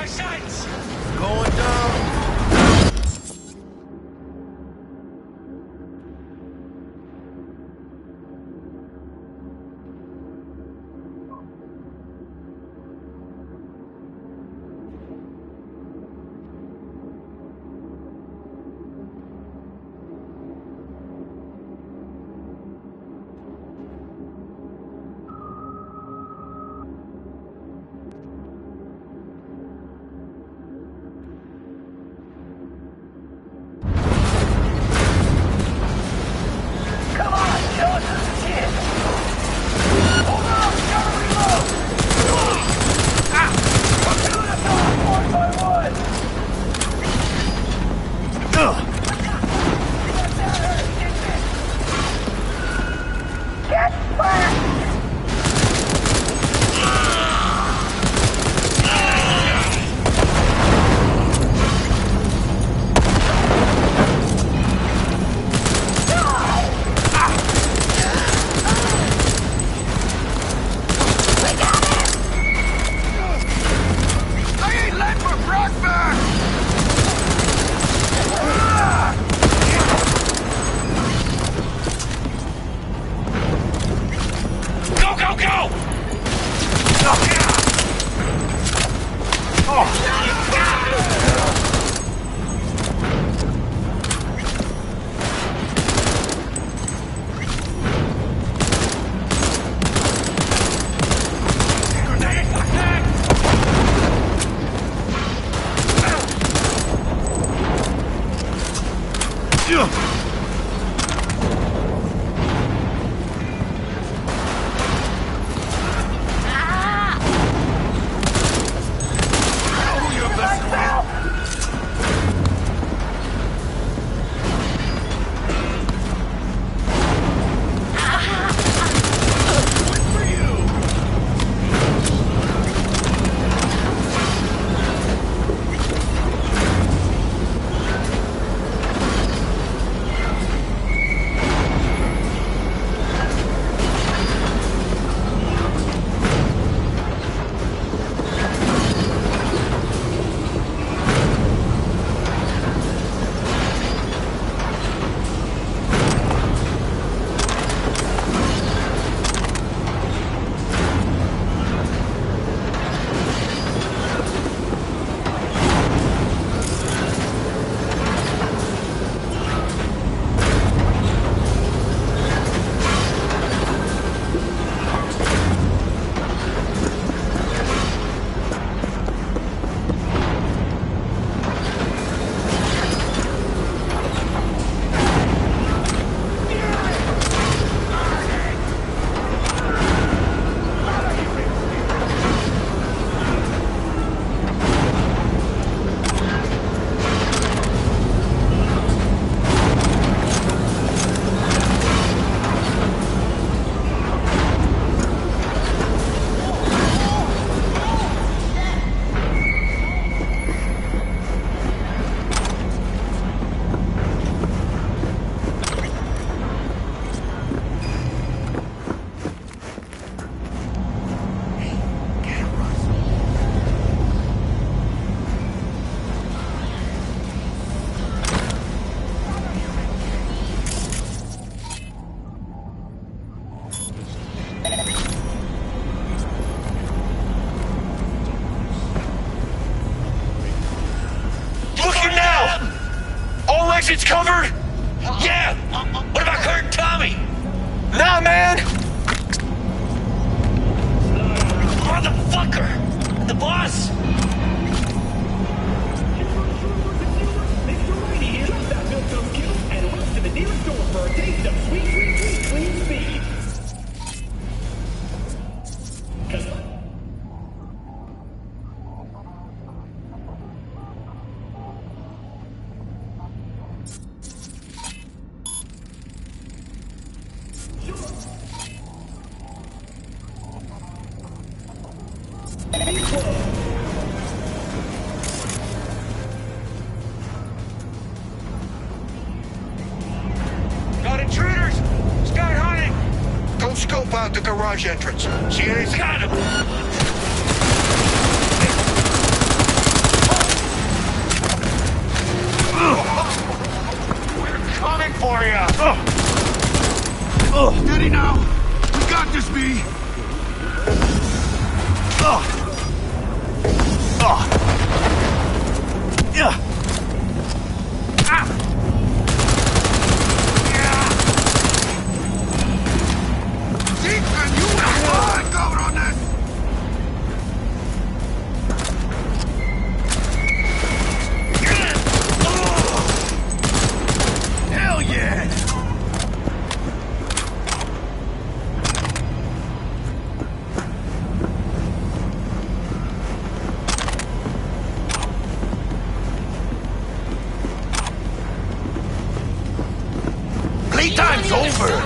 my sights! Going down. Exits covered? Yeah! What about Kurt and Tommy? Nah, man! Motherfucker! The boss? Got intruders! Start hunting! Go scope out the garage entrance. See anything? Got him! for you! Steady now! We got this, B! Yeah. Ethan, you have fun going on this! Hell yeah! Playtime's over!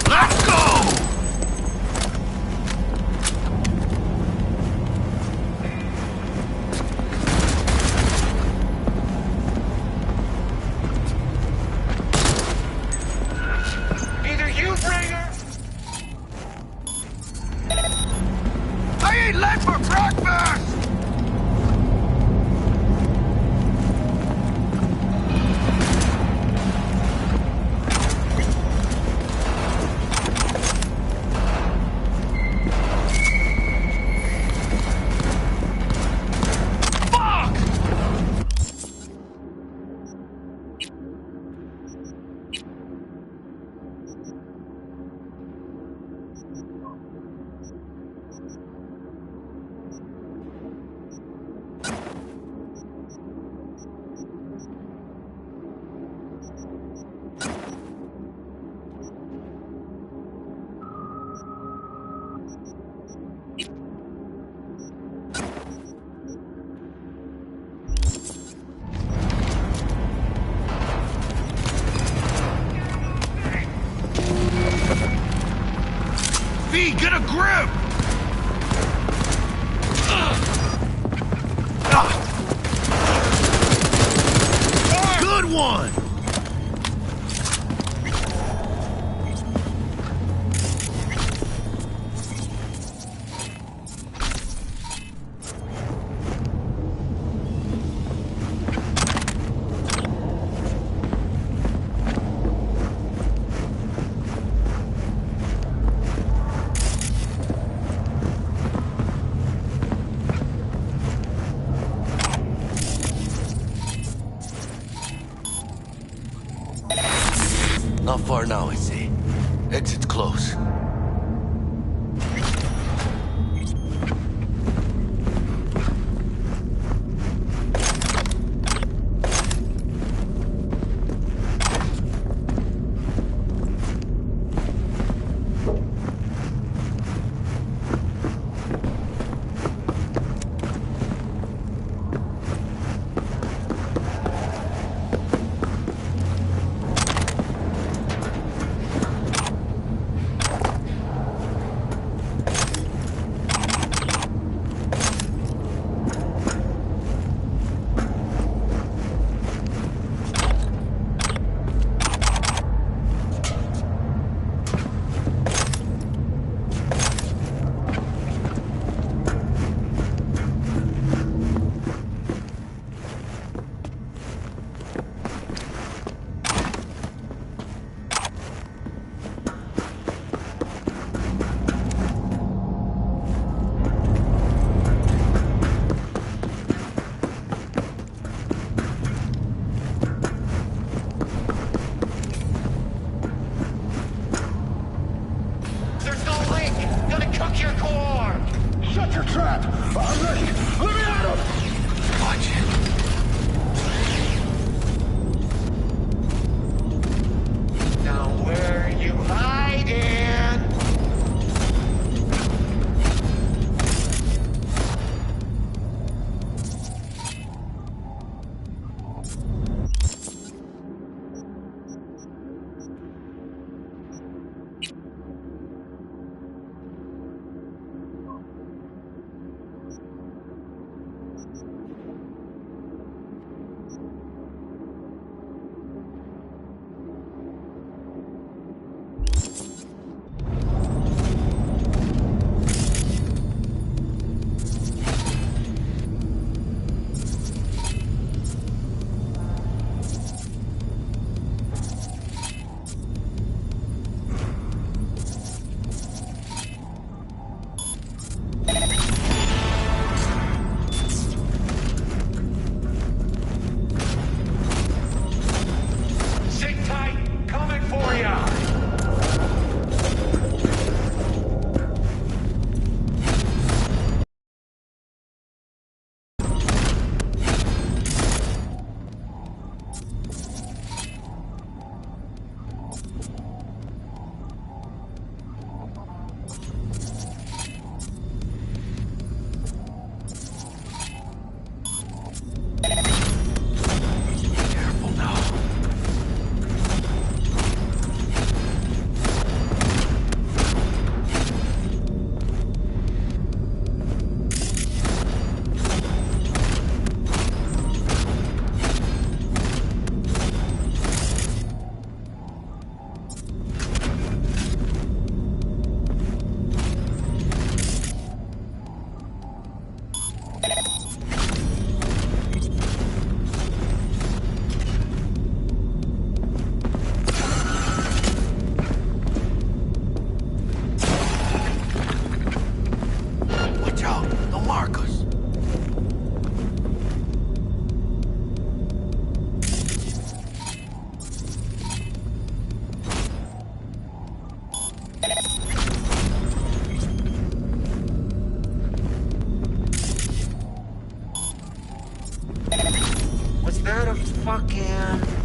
Let's go! Either you bring her... I ate lead for breakfast! Fuck! V, get a grip! Good one! Not far now, I see. Exit's close. that a fucking...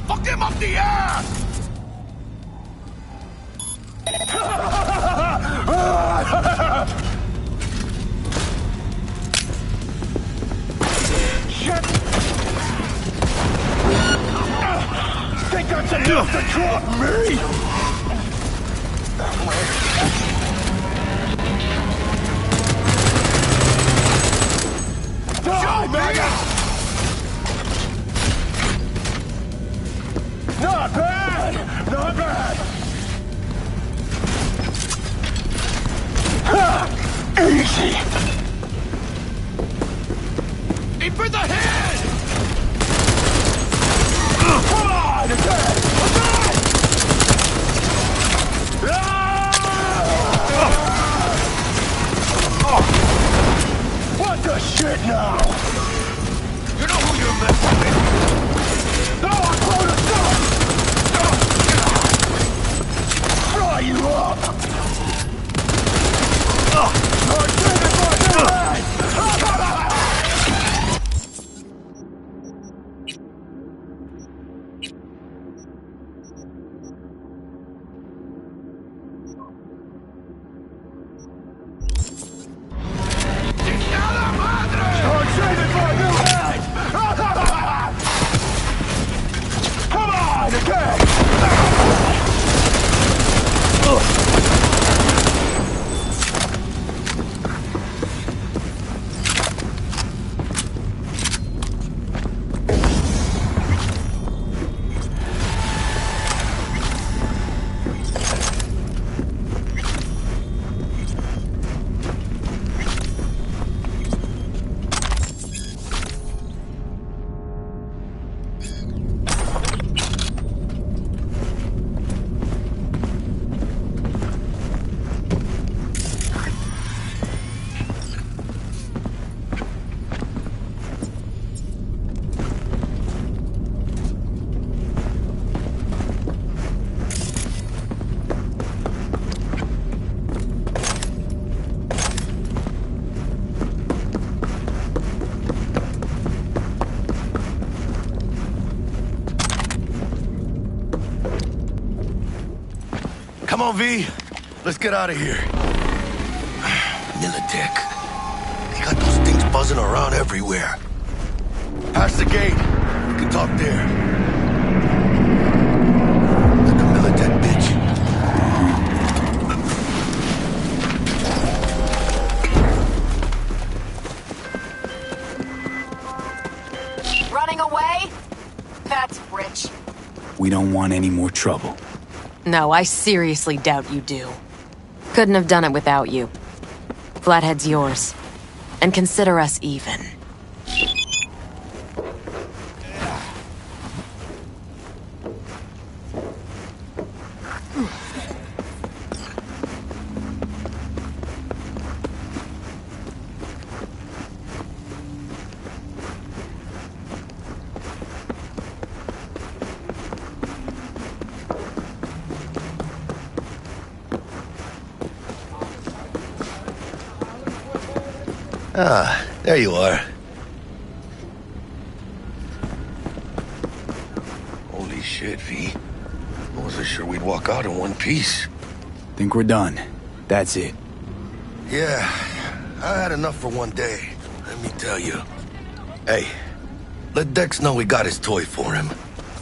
Fuck him up the ass! Shit! enough to drop me! Die, maggot! Not bad! Not bad! Ha! Easy! Aim for the head! Come on! Attack! Attack! What the shit now? You know who you're messing with! No, I'm going to stop! Fry you up! I'm saving my head! Start saving my new head! Come on, attack! Come on, V. Let's get out of here. Militech. They got those things buzzing around everywhere. Past the gate. We can talk there. Like a Militech bitch. Running away? That's rich. We don't want any more trouble. No, I seriously doubt you do. Couldn't have done it without you. Flathead's yours. And consider us even. Ah, there you are. Holy shit, V. I wasn't sure we'd walk out in one piece. Think we're done. That's it. Yeah, I had enough for one day, let me tell you. Hey, let Dex know we got his toy for him.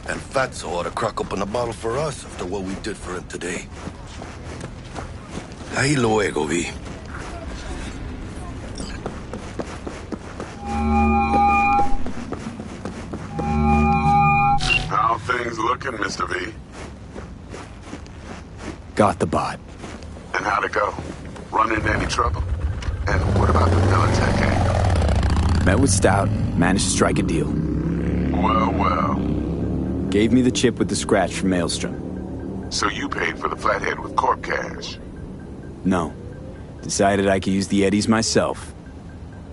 And Fatso ought to crack open a bottle for us after what we did for him today. Ahí luego, V. How things looking, Mr. V? Got the bot. And how'd it go? Run into any trouble? And what about the Militech angle? Met with Stout, managed to strike a deal. Well, well. Gave me the chip with the scratch from Maelstrom. So you paid for the Flathead with corp cash? No. Decided I could use the Eddies myself.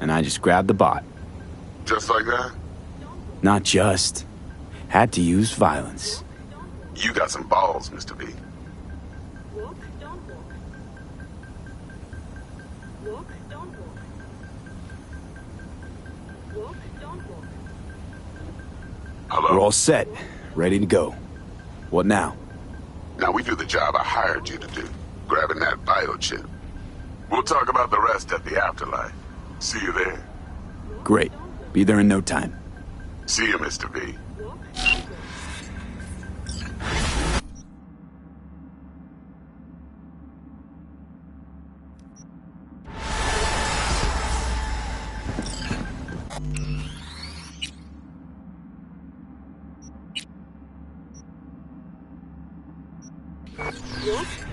And I just grabbed the bot. Just like that? Not just. Had to use violence. You got some balls, Mr. V. Hello? We're all set. Ready to go. What now? Now we do the job I hired you to do. Grabbing that biochip. We'll talk about the rest at the afterlife. See you there. Great. Be there in no time. See you, Mr. V. Yes?